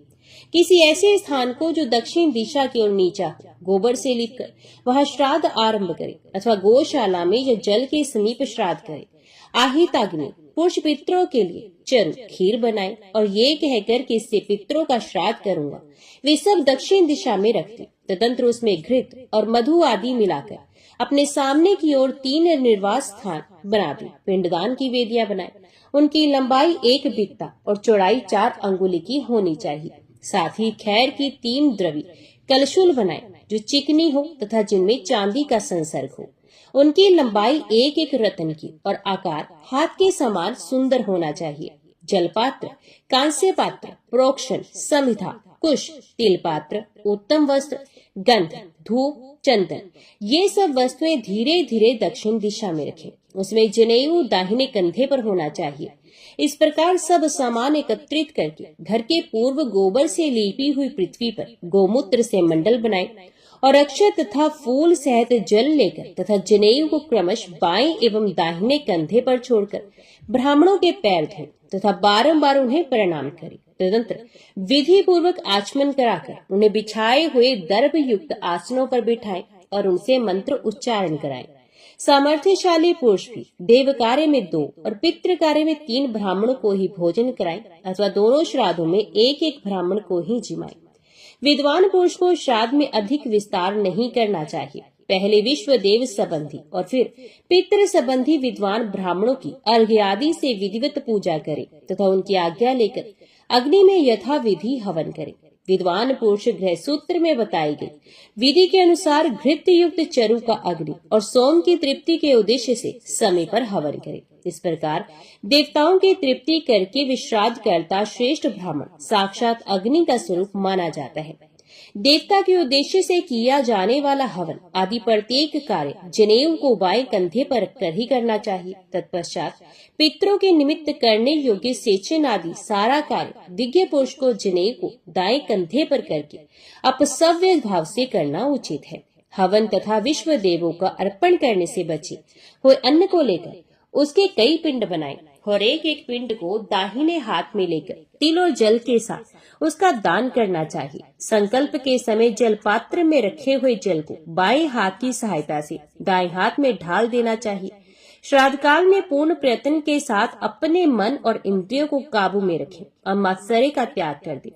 [SPEAKER 1] किसी ऐसे स्थान को जो दक्षिण दिशा की ओर नीचा हो, गोबर से लिपकर वहां श्राद्ध आरंभ करे अथवा गौशाला में या जल के समीप श्राद्ध करे। आहिताग्नि पुरुष पितरों के लिए चरु खीर बनाए और ये कहकर कि इससे पितरों का श्राद्ध करूंगा, वे सब दक्षिण दिशा में रखते। तदंतर उसमें घृत और मधु आदि मिलाकर अपने सामने की ओर 3 निर्वास स्थान बना दी। पिंडदान की वेदियां बनाए। उनकी लंबाई 1 बित्ता और चौड़ाई 4 अंगुली की होनी चाहिए। साथ ही खैर की 3 द्रवी कलशूल बनाए जो चिकनी हो तथा जिनमें चांदी का संसर्ग हो। उनकी लंबाई 1-1 रत्न की और आकार हाथ के समान सुंदर होना चाहिए। जलपात्र, कांस्य पात्र, प्रोक्षण, समिधा, कुश, तिल पात्र, उत्तम वस्त्र, गंध, धूप, चंदन, ये सब वस्तुएं धीरे धीरे दक्षिण दिशा में रखें। उसमें जनेऊ दाहिने कंधे पर होना चाहिए। इस प्रकार सब सामान एकत्रित करके घर के पूर्व गोबर से लीपी हुई पृथ्वी पर गोमूत्र से मंडल बनाए और अक्षत तथा फूल सहित जल लेकर तथा जनेऊ को क्रमश बाएं एवं दाहिने कंधे पर छोड़कर ब्राह्मणों के पैर धोए तथा बारंबार उन्हें प्रणाम करे। तदनंतर विधि पूर्वक आचमन कराकर उन्हें बिछाए हुए दर्भ युक्त आसनों पर बिठाएं और उनसे मंत्र उच्चारण कराएं। सामर्थ्यशाली पुरुष भी देव कार्य में 2 और पितृ कार्य में 3 ब्राह्मणों को ही भोजन कराएं अथवा दोनों श्राद्धों में एक ब्राह्मण को ही जिमाएं। विद्वान पुरुष को श्राद्ध में अधिक विस्तार नहीं करना चाहिए। पहले विश्व देव संबंधी और फिर पितृ संबंधी विद्वान ब्राह्मणों की अर्घ्य आदि से विधिवत पूजा करे तथा उनकी आज्ञा लेकर अग्नि में यथा विधि हवन करे। विद्वान पुरुष गृह सूत्र में बताई गई विधि के अनुसार घृत युक्त चरु का अग्नि और सोम की तृप्ति के उद्देश्य से समय पर हवन करे। इस प्रकार देवताओं की तृप्ति करके विश्राद्ध करता श्रेष्ठ ब्राह्मण साक्षात अग्नि का स्वरूप माना जाता है। देवता के उद्देश्य से किया जाने वाला हवन आदि प्रत्येक कार्य जनेऊ को बाएं कंधे पर रखकर ही करना चाहिए। तत्पश्चात पितरों के निमित्त करने योग्य सेचन आदि सारा कार्य दिव्य पुरुष को जनेऊ को दाएं कंधे पर करके अपसव्य भाव से करना उचित है। हवन तथा विश्व देवों का अर्पण करने से बचे हुए अन्न को लेकर उसके कई पिंड बनाए और एक पिंड को दाहिने हाथ में लेकर तिल और जल के साथ उसका दान करना चाहिए। संकल्प के समय जल पात्र में रखे हुए जल को बाएं हाथ की सहायता से दाएं हाथ में ढाल देना चाहिए। श्राद्ध काल में पूर्ण प्रयत्न के साथ अपने मन और इंद्रियों को काबू में रखें और मात्सर्य का त्याग कर दें।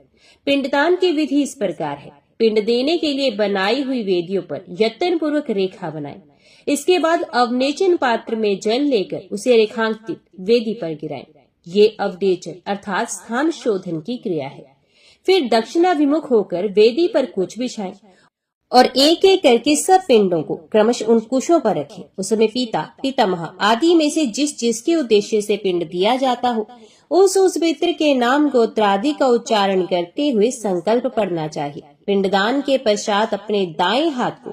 [SPEAKER 1] पिंडदान की विधि इस प्रकार है। पिंड देने के लिए बनाई हुई वेदियों पर यत्न पूर्वक रेखा बनाएं। इसके बाद अवनेचन पात्र में जल लेकर उसे रेखांकित वेदी पर गिराएं। ये अवनेचन अर्थात स्थान शोधन की क्रिया है। फिर दक्षिणाभिमुख होकर वेदी पर कुछ बिछाएं और एक करके सब पिंडों को क्रमशः उन कुशों पर रखें। उसमें पिता पितामह आदि में से जिसके उद्देश्य से पिंड दिया जाता हो उस पितृ के नाम गोत्रादि का उच्चारण करते हुए संकल्प पढ़ना चाहिए। पिंडदान के पश्चात अपने दाएं हाथ को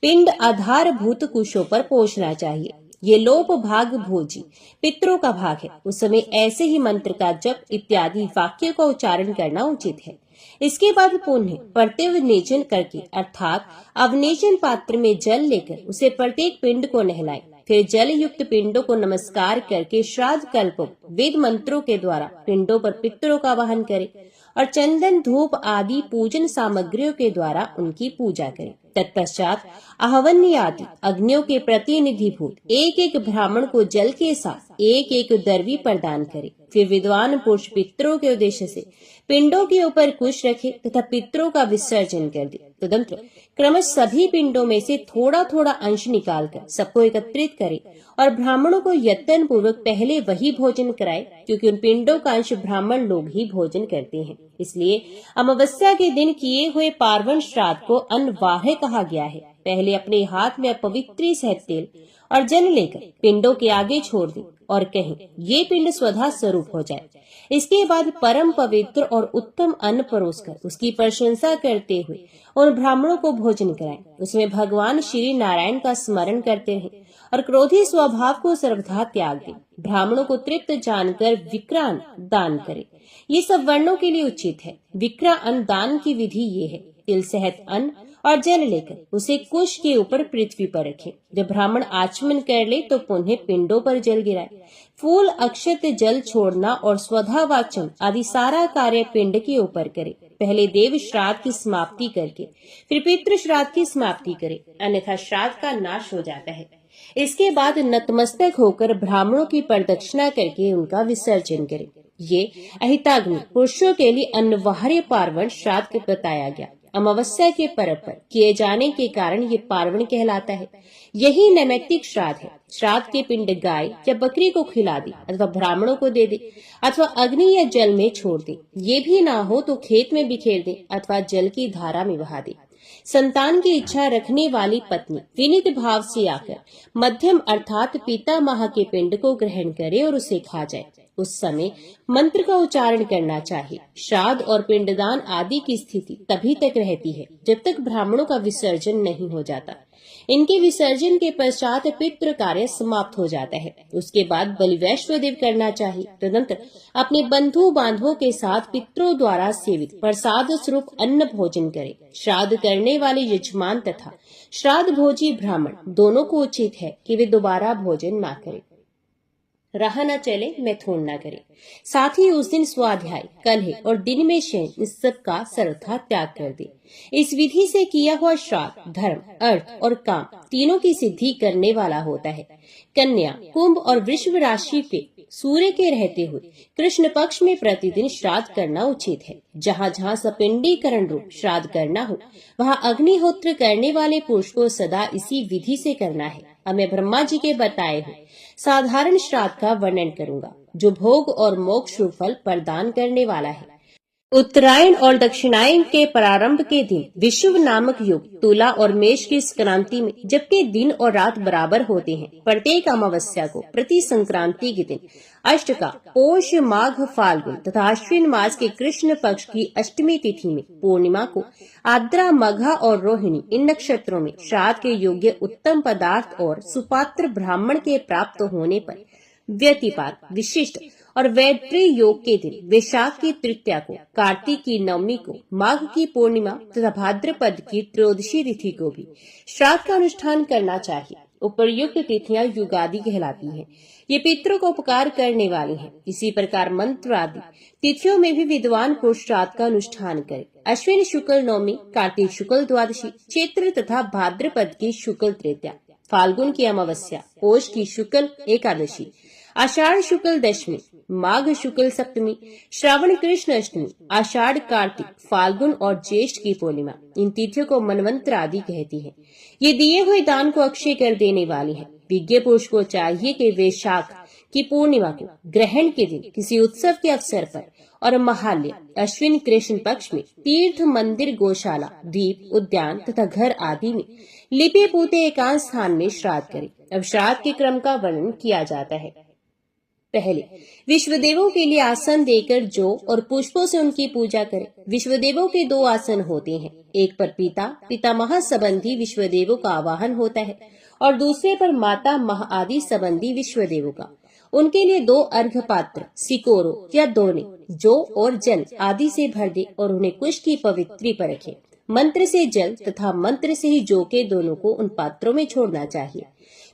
[SPEAKER 1] पिंड आधारभूत कुशों पर पोंछना चाहिए। ये लोप भाग भोजी पितरों का भाग है। उस समय ऐसे ही मंत्र का जप इत्यादि वाक्यों का उच्चारण करना उचित है। इसके बाद पुनः प्रत्यवनेचन करके अर्थात अवनेचन पात्र में जल लेकर उसे प्रत्येक पिंड को नहलाएं। फिर जल युक्त पिंडों को नमस्कार करके श्राद्ध कल्प वेद मंत्रों के द्वारा पिंडों पर पितरों का वाहन करें और चंदन धूप आदि पूजन सामग्रियों के द्वारा उनकी पूजा करें। तत्पश्चात आहवन्य आदि अग्नियों के प्रतिनिधिभूत एक ब्राह्मण को जल के साथ एक दर्वी प्रदान करे। फिर विद्वान पुरुष पितरों के उद्देश्य से पिंडों के ऊपर कुश रखे तथा पितरों का विसर्जन कर दे। तदंतर क्रमश सभी पिंडों में से थोड़ा थोड़ा अंश निकालकर सबको एकत्रित करे और ब्राह्मणों को यत्न पूर्वक पहले वही भोजन कराए, क्योंकि उन पिंडों का अंश ब्राह्मण लोग ही भोजन करते हैं। इसलिए अमावस्या के दिन किए हुए पार्वण श्राद्ध को अन्नवाह्य कहा गया है। पहले अपने हाथ में अपवित्री सहित तेल और जल लेकर पिंडों के आगे छोड़ दें और कहें ये पिंड स्वधा स्वरूप हो जाए। इसके बाद परम पवित्र और उत्तम अन्न परोसकर उसकी प्रशंसा करते हुए उन ब्राह्मणों को भोजन कराएं। उसमें भगवान श्री नारायण का स्मरण करते रहें और क्रोधी स्वभाव को सर्वथा त्याग दें। ब्राह्मणों को तृप्त जानकर विक्रान दान करें। ये सब वर्णों के लिए उचित है। विक्रा अन्न दान की विधि ये है। तिल सहित अन्न और जल लेकर उसे कुश के ऊपर पृथ्वी पर रखें। जब ब्राह्मण आचमन कर ले तो पुनः पिंडों पर जल गिराए। फूल अक्षत जल छोड़ना और स्वधा वाचन आदि सारा कार्य पिंड के ऊपर करे। पहले देव श्राद्ध की समाप्ति करके फिर पितृ श्राद्ध की समाप्ति करे, अन्यथा श्राद्ध का नाश हो जाता है। इसके बाद नतमस्तक होकर ब्राह्मणों की प्रदक्षिणा करके उनका विसर्जन करे। ये अहिताग्नि पुरुषों के लिए अन्नवाह्य पार्वण श्राद्ध बताया गया। अमावस्या के पर्व पर किए जाने के कारण ये पार्वण कहलाता है। यही नैमित्तिक श्राद्ध है। श्राद्ध के पिंड गाय या बकरी को खिला दे अथवा ब्राह्मणों को दे दे अथवा अग्नि या जल में छोड़ दे। ये भी ना हो तो खेत में बिखेर दे अथवा जल की धारा में बहा दे। संतान की इच्छा रखने वाली पत्नी विनीत भाव से आकर मध्यम अर्थात पितामह के पिंड को ग्रहण करे और उसे खा जाए। उस समय मंत्र का उच्चारण करना चाहिए। श्राद्ध और पिंडदान आदि की स्थिति तभी तक रहती है जब तक ब्राह्मणों का विसर्जन नहीं हो जाता। इनके विसर्जन के पश्चात पितृ कार्य समाप्त हो जाता है। उसके बाद बलिवैश्वदेव करना चाहिए। तदनंतर अपने बंधु बांधवों के साथ पितरों द्वारा सेवित प्रसाद स्वरूप अन्न भोजन करे। श्राद्ध करने वाले यजमान तथा श्राद्ध भोजी ब्राह्मण दोनों को उचित है कि वे दोबारा भोजन न करें। राह न चले मैथुन न करे। साथ ही उस दिन स्वाध्याय, कलह और दिन में शयन, इस सब का सर्वथा त्याग कर दे। इस विधि से किया हुआ श्राद्ध धर्म, अर्थ और काम तीनों की सिद्धि करने वाला होता है। कन्या, कुंभ और वृषभ राशि पे सूर्य के रहते हुए कृष्ण पक्ष में प्रतिदिन श्राद्ध करना उचित है। जहाँ जहाँ सपिंडीकरण रूप श्राद्ध करना हो, वहाँ अग्निहोत्र करने वाले पुरुष को सदा इसी विधि से करना है। अब मैं ब्रह्मा जी के बताए हुए साधारण श्राद्ध का वर्णन करूंगा, जो भोग और मोक्ष रूप फल प्रदान करने वाला है। उत्तरायण और दक्षिणायन के प्रारंभ के दिन विषुव नामक युग, तुला और मेष की संक्रांति में जबकि दिन और रात बराबर होते हैं, प्रत्येक अमावस्या को प्रति संक्रांति के दिन अष्टका, पोष, माघ, फाल्गुन तथा अश्विन मास के कृष्ण पक्ष की अष्टमी तिथि में पूर्णिमा को आद्रा, मघा और रोहिणी इन नक्षत्रों में श्राद्ध के योग्य उत्तम पदार्थ और सुपात्र ब्राह्मण के प्राप्त होने पर व्यतिपात, विशिष्ट और वैद्री योग के दिन वैशाख की तृतीया को, कार्तिक की नवमी को, माघ की पूर्णिमा तथा भाद्रपद की त्रयोदशी तिथि को भी श्राद्ध का अनुष्ठान करना चाहिए। उपर्युक्त तिथियां युगादि कहलाती हैं। ये पितरों को उपकार करने वाली हैं। इसी प्रकार मंत्र आदि तिथियों में भी विद्वान पुरुष श्राद्ध का अनुष्ठान करे। अश्विन शुक्ल नवमी, कार्तिक शुक्ल द्वादशी, चैत्र तथा भाद्रपद की शुक्ल तृतीया, फाल्गुन की अमावस्या, पौष की शुक्ल एकादशी, आषाढ़ शुक्ल दशमी, माघ शुक्ल सप्तमी, श्रावण कृष्ण अष्टमी, आषाढ़ कार्तिक, फाल्गुन और ज्येष्ठ की पूर्णिमा, इन तिथियों को मनवंतर आदि कहती है। ये दिए हुए दान को अक्षय कर देने वाली है। विज्ञ पुरुष को चाहिए कि वैशाख की पूर्णिमा को, ग्रहण के दिन, किसी उत्सव के अवसर पर और महाल्य, अश्विन कृष्ण पक्ष में तीर्थ, मंदिर, गौशाला, द्वीप, उद्यान तथा घर आदि में लिपे पूते एकांत स्थान में श्राद्ध करे। अब श्राद्ध के क्रम का वर्णन किया जाता है। पहले विश्वदेवों के लिए आसन देकर जौ और पुष्पों से उनकी पूजा करें। विश्वदेवों के दो आसन होते हैं, एक पर पितामह संबंधी विश्वदेवों का आवाहन होता है और दूसरे पर माता मह आदि संबंधी विश्वदेवों का। उनके लिए दो अर्घ्य पात्र, सिकोरो या दोने, जौ और जल आदि से भर दे और उन्हें कुश की पवित्री पर रखे। मंत्र से जल तथा मंत्र से ही जौ के दोनों को उन पात्रों में छोड़ना चाहिए।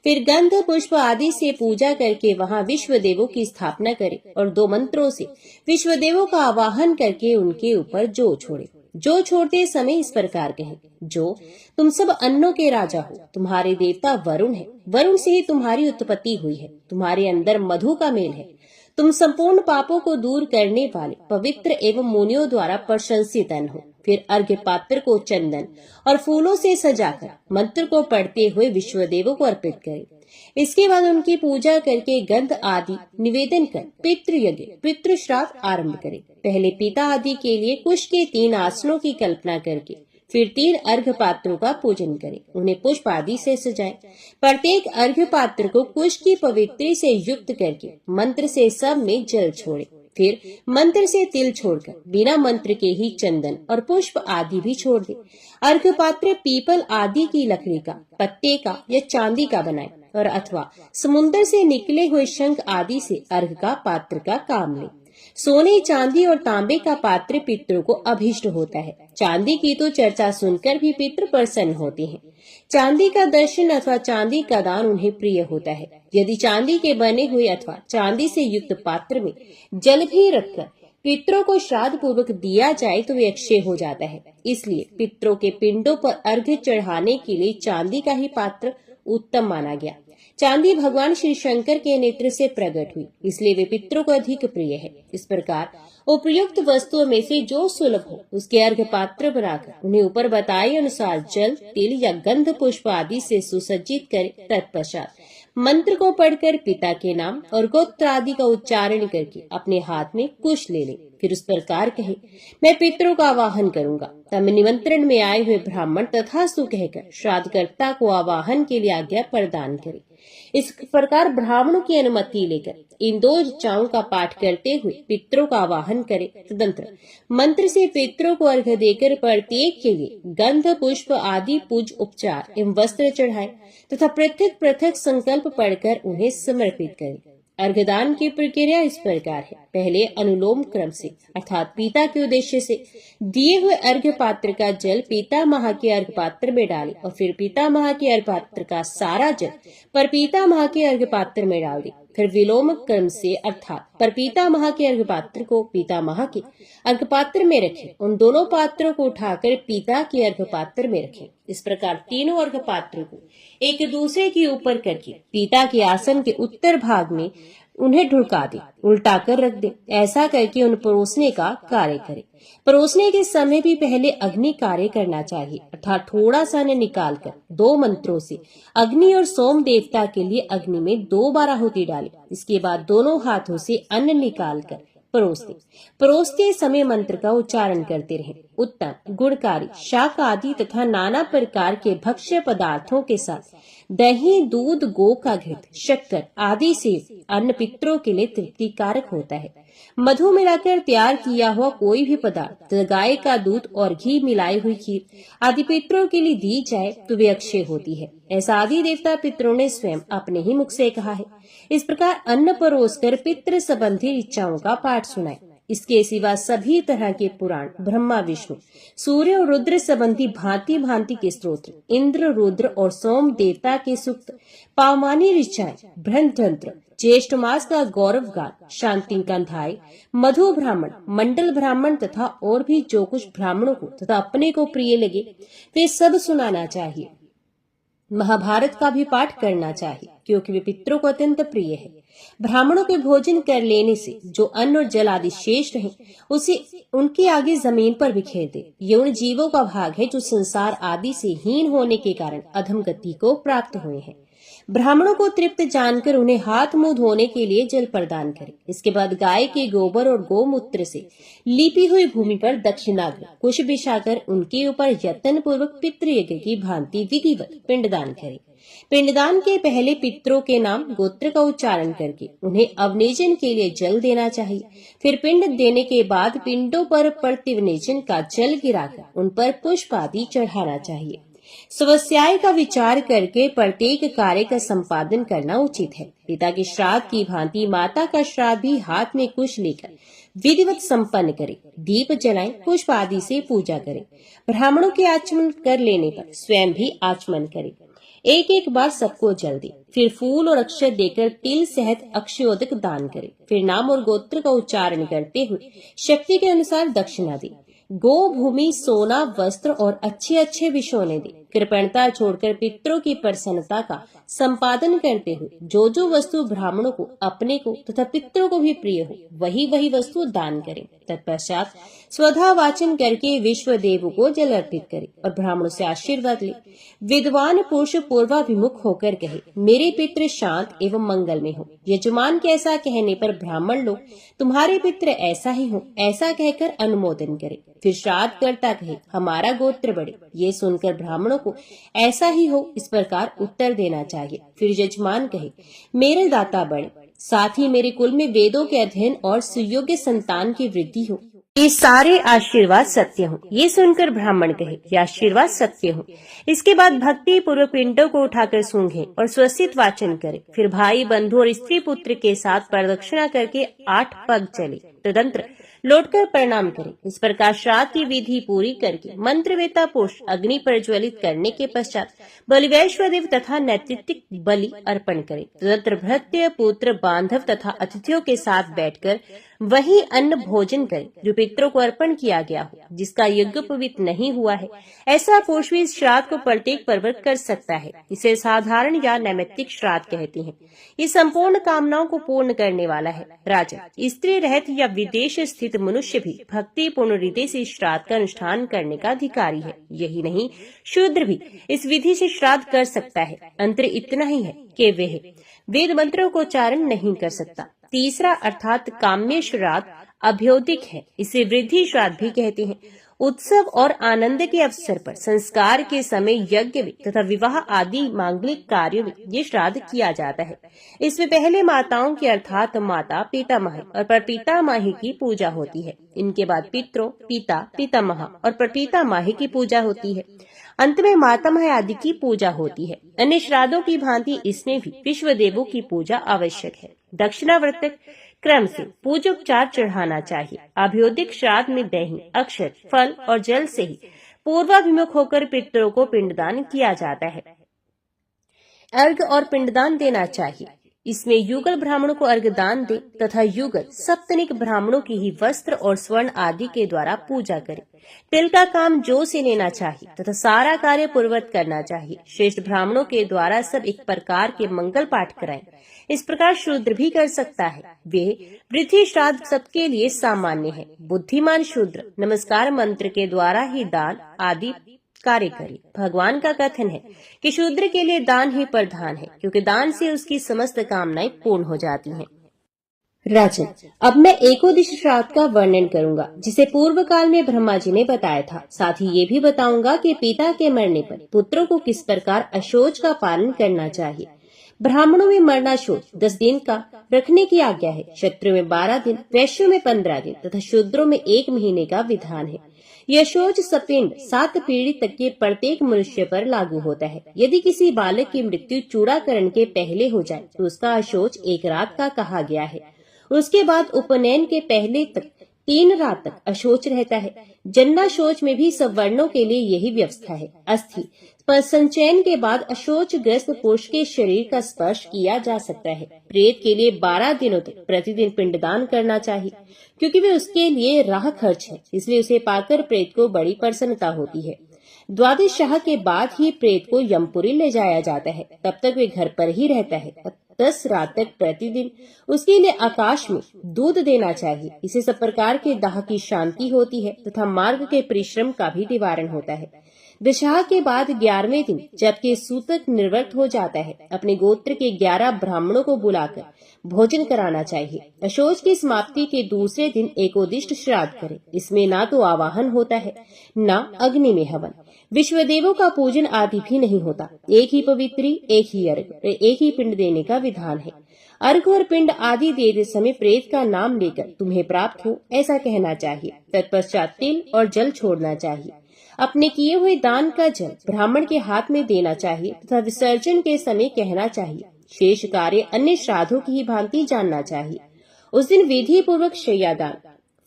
[SPEAKER 1] फिर गंध, पुष्प आदि से पूजा करके वहां विश्वदेवों की स्थापना करे और दो मंत्रों से विश्वदेवों का आवाहन करके उनके ऊपर जौ छोड़े। जौ छोड़ते समय इस प्रकार कहें, जो तुम सब अन्नों के राजा हो, तुम्हारे देवता वरुण है, वरुण से ही तुम्हारी उत्पत्ति हुई है, तुम्हारे अंदर मधु का मेल है, तुम संपूर्ण पापों को दूर करने वाले पवित्र एवं मुनियों द्वारा प्रशंसित अन्न हो। फिर अर्घ्य पात्र को चंदन और फूलों से सजाकर मंत्र को पढ़ते हुए विश्वदेवों को अर्पित करें। इसके बाद उनकी पूजा करके गंध आदि निवेदन कर पितृ यज्ञ, पितृ श्राद्ध आरंभ करें। पहले पिता आदि के लिए कुश के 3 आसनों की कल्पना करके फिर 3 अर्घ्य पात्रों का पूजन करें, उन्हें पुष्प आदि से सजाएं। प्रत्येक अर्घ्य पात्र को कुश की पवित्री से युक्त करके मंत्र से सब में जल छोड़े। फिर मंत्र से तिल छोड़कर बिना मंत्र के ही चंदन और पुष्प आदि भी छोड़ दे। अर्घ्य पात्र पीपल आदि की लकड़ी का, पत्ते का या चांदी का बनाए और अथवा समुद्र से निकले हुए शंख आदि से अर्घ्य का पात्र का काम ले। सोने, चांदी और तांबे का पात्र पितरों को अभीष्ट होता है। चांदी की तो चर्चा सुनकर भी पितृ प्रसन्न होते हैं। चांदी का दर्शन अथवा चांदी का दान उन्हें प्रिय होता है। यदि चांदी के बने हुए अथवा चांदी से युक्त पात्र में जल भी रखकर पितरों को श्राद्ध पूर्वक दिया जाए तो वे अक्षय हो जाता है। इसलिए पितरों के पिंडों पर अर्घ्य चढ़ाने के लिए चांदी का ही पात्र उत्तम माना गया। चांदी भगवान श्री शंकर के नेत्र से प्रकट हुई, इसलिए वे पितरों को अधिक प्रिय है। इस प्रकार उपयुक्त वस्तुओं में से जो सुलभ हो उसके अर्घ्य पात्र बनाकर उन्हें ऊपर बताए अनुसार जल, तिल या गंध पुष्प आदि से सुसज्जित करे। तत्पश्चात मंत्र को पढ़कर पिता के नाम और गोत्र आदि का उच्चारण करके अपने हाथ में कुश ले ले। फिर उस प्रकार कहे, मैं पितरों का आवाहन करूंगा। तब निमंत्रण में आए हुए ब्राह्मण तथास्तु कहकर श्राद्धकर्ता को आवाहन के लिए आज्ञा प्रदान करे। इस प्रकार ब्राह्मणों की अनुमति लेकर इन 2 ऋचाओं का पाठ करते हुए पितरों का आवाहन करे। तदंतर मंत्र से पितरों को अर्घ्य देकर प्रत्येक के लिए गंध, पुष्प आदि पूज उपचार एवं वस्त्र चढ़ाए तथा पृथक पृथक संकल्प पढ़कर उन्हें समर्पित करे। अर्घदान की प्रक्रिया इस प्रकार है। पहले अनुलोम क्रम से अर्थात पिता के उद्देश्य से दिए हुए अर्घ्य पात्र का जल पितामह के अर्घ्य पात्र में डाले और फिर पितामह के अर्घ्य पात्र का सारा जल पर पितामह के अर्घ्य पात्र में डाल दे। फिर विलोम क्रम से अर्थात परपितामह के अर्घ पात्र को पितामह के अर्घ पात्र में रखें। उन दोनों पात्रों को उठाकर पिता के अर्घ पात्र में रखें। इस प्रकार तीनों अर्घ पात्रों को एक दूसरे के ऊपर करके पिता के आसन के उत्तर भाग में उन्हें ढुका दे, उल्टा कर रख दे। ऐसा करके उन परोसने का कार्य करे। परोसने के समय भी पहले अग्नि कार्य करना चाहिए, अर्थात थोड़ा सा अन्न निकालकर 2 मंत्रों से अग्नि और सोम देवता के लिए अग्नि में 2 बार आहुति डाले। इसके बाद दोनों हाथों से अन्न निकालकर परोसते समय मंत्र का उच्चारण करते रहें। उत्तम, गुणकारी, शाक आदि तथा नाना प्रकार के भक्ष्य पदार्थों के साथ दही, दूध, गो का घृत, शक्कर आदि से अन्न पितरों के लिए तृप्ति कारक होता है। मधु मिलाकर तैयार किया हुआ कोई भी पदार्थ, गाय का दूध और घी मिलाई हुई खीर आदि पितरों के लिए दी जाए तो वे अक्षय होती है। ऐसा आदि देवता पितरों ने स्वयं अपने ही मुख से कहा है। इस प्रकार अन्न परोसकर पितृ संबंधी इच्छाओं का पाठ सुनाए। इसके सिवा सभी तरह के पुराण, ब्रह्मा, विष्णु, सूर्य और रुद्र संबंधी भांति भांति के स्तोत्र, इंद्र, रुद्र और सोम देवता के सूक्त, पावमानी ऋचाएं, ब्रह्मतंत्र, ज्येष्ठ मास का गौरव गान, शांति कंधाई, मधु ब्राह्मण, मंडल ब्राह्मण तथा और भी जो कुछ ब्राह्मणों को तथा अपने को प्रिय लगे वे सब सुनाना चाहिए। महाभारत का भी पाठ करना चाहिए क्योंकि वे पितरों को अत्यंत प्रिय है। ब्राह्मणों के भोजन कर लेने से जो अन्न और जल आदि शेष रहे उसे उनके आगे जमीन पर बिखेर दे। ये उन जीवों का भाग है जो संसार आदि से हीन होने के कारण अधम गति को प्राप्त हुए हैं। ब्राह्मणों को तृप्त जानकर उन्हें हाथ मुंह धोने के लिए जल प्रदान करें। इसके बाद गाय के गोबर और गोमूत्र से लीपी हुई भूमि पर दक्षिणाग्र कुश बिछाकर उनके ऊपर यत्न पूर्वक पितृयज्ञ की भांति विधिवत पिंडदान करें। पिंडदान के पहले पितरों के नाम गोत्र का उच्चारण करके उन्हें अवनेजन के लिए जल देना चाहिए। फिर पिंड देने के बाद पिंडों पर प्रतिवनेजन का जल गिराकर उन पर पुष्प आदि चढ़ाना चाहिए। समस्याएं का विचार करके प्रत्येक कार्य का संपादन करना उचित है। पिता के श्राद्ध की भांति माता का श्राद्ध भी हाथ में कुश लेकर विधिवत संपन्न करे। दीप जलाएं, पुष्प आदि से पूजा करें। ब्राह्मणों के आचमन कर लेने पर स्वयं भी आचमन करें। एक एक बार सबको जल दे। फिर फूल और अक्षत देकर तिल सहित अक्षयोदक दान करे। फिर नाम और गोत्र का उच्चारण करते हुए शक्ति के अनुसार दक्षिणा दे। गो, भूमि, सोना, वस्त्र और अच्छे अच्छे विषोने दे। कृपणता छोड़कर पितरों की प्रसन्नता का संपादन करते हुए जो जो वस्तु ब्राह्मणों को, अपने को तथा पितरों को भी प्रिय हो वही वही वस्तु दान करें। तत्पश्चात स्वधा वाचन करके विश्व देव को जल अर्पित करे और ब्राह्मणों से आशीर्वाद ले। विद्वान पुरुष पूर्वाभिमुख होकर कहे, मेरे पितृ शांत एवं मंगल में हो। यजमान के ऐसा कहने पर ब्राह्मण लोग, तुम्हारे पितृ ऐसा ही हो, ऐसा कहकर अनुमोदन करे। फिर श्राद्ध करता कहे, हमारा गोत्र बढ़े। ये सुनकर ब्राह्मणों को ऐसा ही हो इस प्रकार उत्तर देना चाहिए। फिर यजमान कहे, मेरे दाता बढ़े, साथ ही मेरे कुल में वेदों के अध्ययन और सुयोग्य संतान की वृद्धि हो। ये सारे आशीर्वाद सत्य हो। ये सुनकर ब्राह्मण कहे, ये आशीर्वाद सत्य हो। इसके बाद भक्ति पूर्वक पिंडों को उठाकर सूंघे और स्वस्तित वाचन करे। फिर भाई, बंधु और स्त्री पुत्र के साथ प्रदक्षिणा करके 8 पग चले। तदंतर लौटकर प्रणाम करें। इस प्रकार श्राद्ध की विधि पूरी करके मंत्रवेता पुरुष अग्नि प्रज्वलित करने के पश्चात बलिवैश्वदेव तथा नैतिक बलि अर्पण करें। तदंतर भृत्य, पुत्र, बांधव तथा अतिथियों के साथ बैठकर वही अन्न भोजन करें जो पितरों को अर्पण किया गया हो। जिसका यज्ञोपवीत नहीं हुआ है ऐसा पुरुष भी इस श्राद्ध को प्रत्येक पर्व कर सकता है। इसे साधारण या नैमित्तिक श्राद्ध कहते हैं। ये संपूर्ण कामनाओं को पूर्ण करने वाला है। राजन, स्त्री रहित या विदेश स्थित मनुष्य भी भक्ति पूर्ण हृदय से श्राद्ध का अनुष्ठान करने का अधिकारी है। यही नहीं, शूद्र भी इस विधि से श्राद्ध कर सकता है। अंतर इतना ही है कि वह वेद मंत्रों को उच्चारण नहीं कर सकता। तीसरा अर्थात काम्य श्राद्ध अभ्योदिक है। इसे वृद्धि श्राद्ध भी कहते हैं। उत्सव और आनंद के अवसर पर, संस्कार के समय, यज्ञ में तथा विवाह आदि मांगलिक कार्यों में ये श्राद्ध किया जाता है। इसमें पहले माताओं की अर्थात माता, पितामही और प्रपितामही की पूजा होती है। इनके बाद पितरों, पिता, पितामह और प्रपितामही की पूजा होती है। अंत में मातामह आदि की पूजा होती है। अन्य श्राद्धों की भांति इसमें भी विश्व देवों की पूजा आवश्यक है। दक्षिणावर्तक क्रम से पूजोपचार चढ़ाना चाहिए। अभ्योदिक श्राद्ध में दही, अक्षत, फल और जल से ही पूर्वाभिमुख होकर पितरों को पिंडदान किया जाता है। अर्घ और पिंडदान देना चाहिए। इसमें युगल ब्राह्मणों को अर्घ दान दे तथा युगल सप्तनिक ब्राह्मणों की ही वस्त्र और स्वर्ण आदि के द्वारा पूजा करे। तिल का काम जो से लेना चाहिए तथा सारा कार्य पूर्वत करना चाहिए। श्रेष्ठ ब्राह्मणों के द्वारा सब एक प्रकार के मंगल पाठ कराएं। इस प्रकार शूद्र भी कर सकता है। वे वृद्धि श्राद्ध सबके लिए सामान्य है। बुद्धिमान शूद्र नमस्कार मंत्र के द्वारा ही दान आदि कार्य करे। भगवान का कथन है कि शूद्र के लिए दान ही प्रधान है, क्योंकि दान से उसकी समस्त कामनाएं पूर्ण हो जाती हैं। राजन, अब मैं एकोदिश श्राद्ध का वर्णन करूंगा, जिसे पूर्व काल में ब्रह्मा जी ने बताया था। साथ ही ये भी बताऊंगा कि पिता के मरने पर पुत्रों को किस प्रकार अशोच का पालन करना चाहिए। ब्राह्मणों में मरना शोच 10 दिन का रखने की आज्ञा है। क्षत्रियों में 12 दिन, वैश्यों में 15 दिन तथा शूद्रों में 1 महीने का विधान है। यह शोच सपिंड 7 पीढ़ी तक के प्रत्येक मनुष्य पर लागू होता है। यदि किसी बालक की मृत्यु चूड़ाकरण के पहले हो जाए तो उसका अशोच 1 रात का कहा गया है। उसके बाद उपनयन के पहले तक 3 रात तक अशोच रहता है। जन्ना शोच में भी सब वर्णों के लिए यही व्यवस्था है। अस्थि पर संचयन के बाद अशोच ग्रस्त पुरुष के शरीर का स्पर्श किया जा सकता है। प्रेत के लिए 12 दिनों तक प्रतिदिन पिंडदान करना चाहिए, क्योंकि वे उसके लिए राह खर्च है, इसलिए उसे पाकर प्रेत को बड़ी प्रसन्नता होती है। द्वादश शाह के बाद ही प्रेत को यमपुरी ले जाया जाता है। तब तक वे घर पर ही रहता है। 10 रात तक प्रतिदिन उसके लिए आकाश में दूध देना चाहिए। इसे सब प्रकार के दाह की शांति होती है तथा मार्ग के परिश्रम का भी निवारण होता है। दशहरा के बाद 11वें दिन जबकि सूतक निवृत्त हो जाता है, अपने गोत्र के 11 ब्राह्मणों को बुलाकर भोजन कराना चाहिए। अशोच की समाप्ति के दूसरे दिन एकोदिष्ट श्राद्ध करें। इसमें ना तो आवाहन होता है, न अग्नि में हवन, विश्वदेवों का पूजन आदि भी नहीं होता। एक ही पवित्री, एक ही अर्घ, एक ही पिंड देने का विधान है। अर्घ और पिंड आदि देते समय प्रेत का नाम लेकर तुम्हें प्राप्त हो ऐसा कहना चाहिए। तत्पश्चात तिल और जल छोड़ना चाहिए। अपने किए हुए दान का जल ब्राह्मण के हाथ में देना चाहिए तथा विसर्जन के समय कहना चाहिए। शेष कार्य अन्य श्राद्धों की ही भांति जानना चाहिए। उस दिन विधि पूर्वक शय्यादान,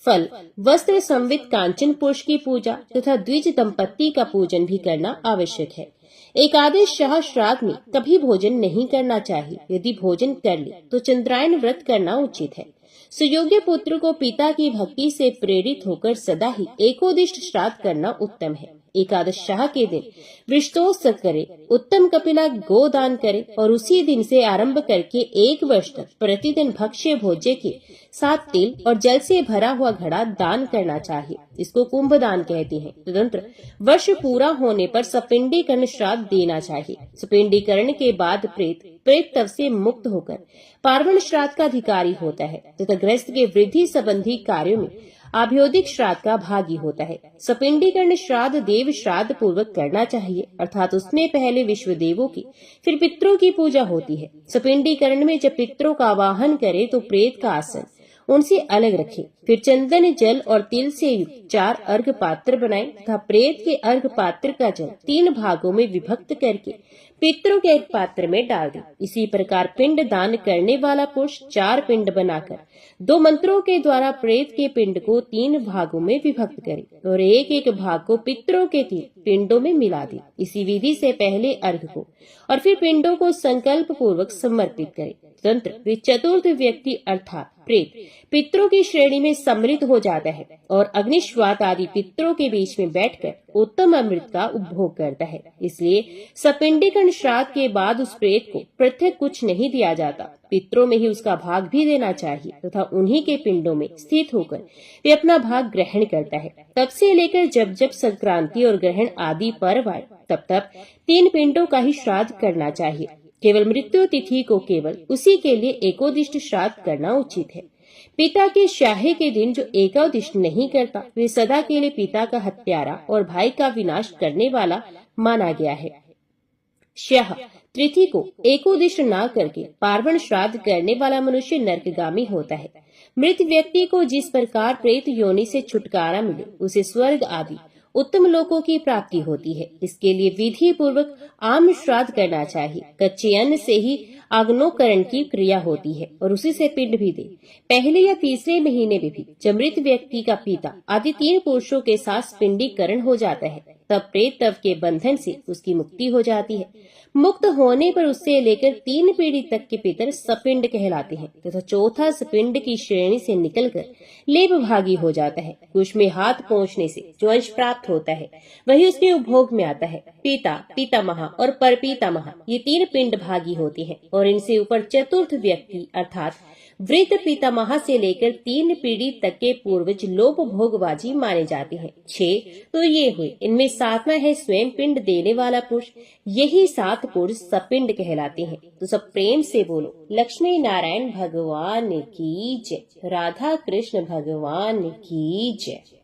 [SPEAKER 1] फल, वस्त्र संवित कांचन पुरुष की पूजा तथा द्विज दंपत्ति का पूजन भी करना आवश्यक है। एकादश शाह श्राद्ध में कभी भोजन नहीं करना चाहिए। यदि भोजन कर ले तो चंद्रायन व्रत करना उचित है। सुयोग्य पुत्र को पिता की भक्ति से प्रेरित होकर सदा ही एकोदिष्ट श्राद्ध करना उत्तम है। एकादश शाह के दिन वृषतोष करे, उत्तम कपिला गोदान करे और उसी दिन से आरंभ करके 1 वर्ष तक प्रतिदिन भक्ष्य भोज्य के साथ तिल और जल से भरा हुआ घड़ा दान करना चाहिए। इसको कुंभ दान कहते हैं। तदनंतर वर्ष पूरा होने पर सपिंडीकरण श्राद्ध देना चाहिए। सपिंडीकरण के बाद प्रेत तव से मुक्त होकर पार्वण श्राद्ध का अधिकारी होता है तथा गृहस्थ के वृद्धि संबंधी कार्यों में आभ्योदिक श्राद्ध का भागी होता है। सपिंडीकरण श्राद्ध देव श्राद्ध पूर्वक करना चाहिए, अर्थात उसमें पहले विश्व देवों की फिर पितरों की पूजा होती है। सपिंडीकरण में जब पितरों का आवाहन करे तो प्रेत का आसन उनसे अलग रखें। फिर चंदन, जल और तिल से युक्त 4 अर्घ पात्र बनाएं तथा प्रेत के अर्घ पात्र का जल 3 भागों में विभक्त करके पितरों के एक पात्र में डाल दें। इसी प्रकार पिंड दान करने वाला पुरुष 4 पिंड बनाकर 2 मंत्रों के द्वारा प्रेत के पिंड को 3 भागों में विभक्त करे और एक भाग को पितरों के 3 पिंडों में मिला दे। इसी विधि से पहले अर्घ को और फिर पिंडों को संकल्प पूर्वक समर्पित करे। तंत्र वे चतुर्थ व्यक्ति अर्थात प्रेत पितरों की श्रेणी में सम्मिलित हो जाता है और अग्निश्वात आदि पितरों के बीच में बैठकर उत्तम अमृत का उपभोग करता है। इसलिए सपिंडीकरण श्राद्ध के बाद उस प्रेत को पृथक कुछ नहीं दिया जाता, पितरों में ही उसका भाग भी देना चाहिए तथा उन्हीं के पिंडों में स्थित होकर वे अपना भाग ग्रहण करता है। तब से लेकर जब जब संक्रांति और ग्रहण आदि पर्व आए तब तब 3 पिंडों का ही श्राद्ध करना चाहिए। केवल मृत्यु तिथि को केवल उसी के लिए एकोदिष्ट श्राद्ध करना उचित है। पिता के शाहे के दिन जो एकोदिष्ट नहीं करता वे सदा के लिए पिता का हत्यारा और भाई का विनाश करने वाला माना गया है। शाह तिथि को एकोदिष्ट न करके पार्वण श्राद्ध करने वाला मनुष्य नरकगामी होता है। मृत व्यक्ति को जिस प्रकार प्रेत योनि से छुटकारा मिले उसे स्वर्ग आदि उत्तम लोकों की प्राप्ति होती है। इसके लिए विधि पूर्वक आम श्राद्ध करना चाहिए। कच्चे अन्न से ही आग्नोकरण की क्रिया होती है और उसी से पिंड भी दे। पहले या तीसरे महीने में भी जब मृत व्यक्ति का पिता आदि 3 पुरुषों के साथ पिंडीकरण हो जाता है तब प्रेतत्व के बंधन से उसकी मुक्ति हो जाती है। मुक्त होने पर उससे लेकर 3 पीढ़ी तक के पितर सपिंड कहलाते हैं तथा चौथा सपिंड की श्रेणी से निकलकर लेप भागी हो जाता है। कुश में हाथ पहुंचने से जो अंश प्राप्त होता है वही उसके उपभोग में आता है। पिता, पितामह और परपितामह ये 3 पिंड भागी होते हैं और इनसे ऊपर चतुर्थ व्यक्ति अर्थात वृद्ध पितामह से लेकर 3 पीढ़ी तक के पूर्वज लोप भोगबाजी माने जाते हैं। 6 तो ये हुए। इनमें 7वां है स्वयं पिंड देने वाला पुरुष। यही 7 पुरुष सपिंड कहलाते हैं। तो सब प्रेम से बोलो, लक्ष्मी नारायण भगवान की जय, राधा कृष्ण भगवान की जय।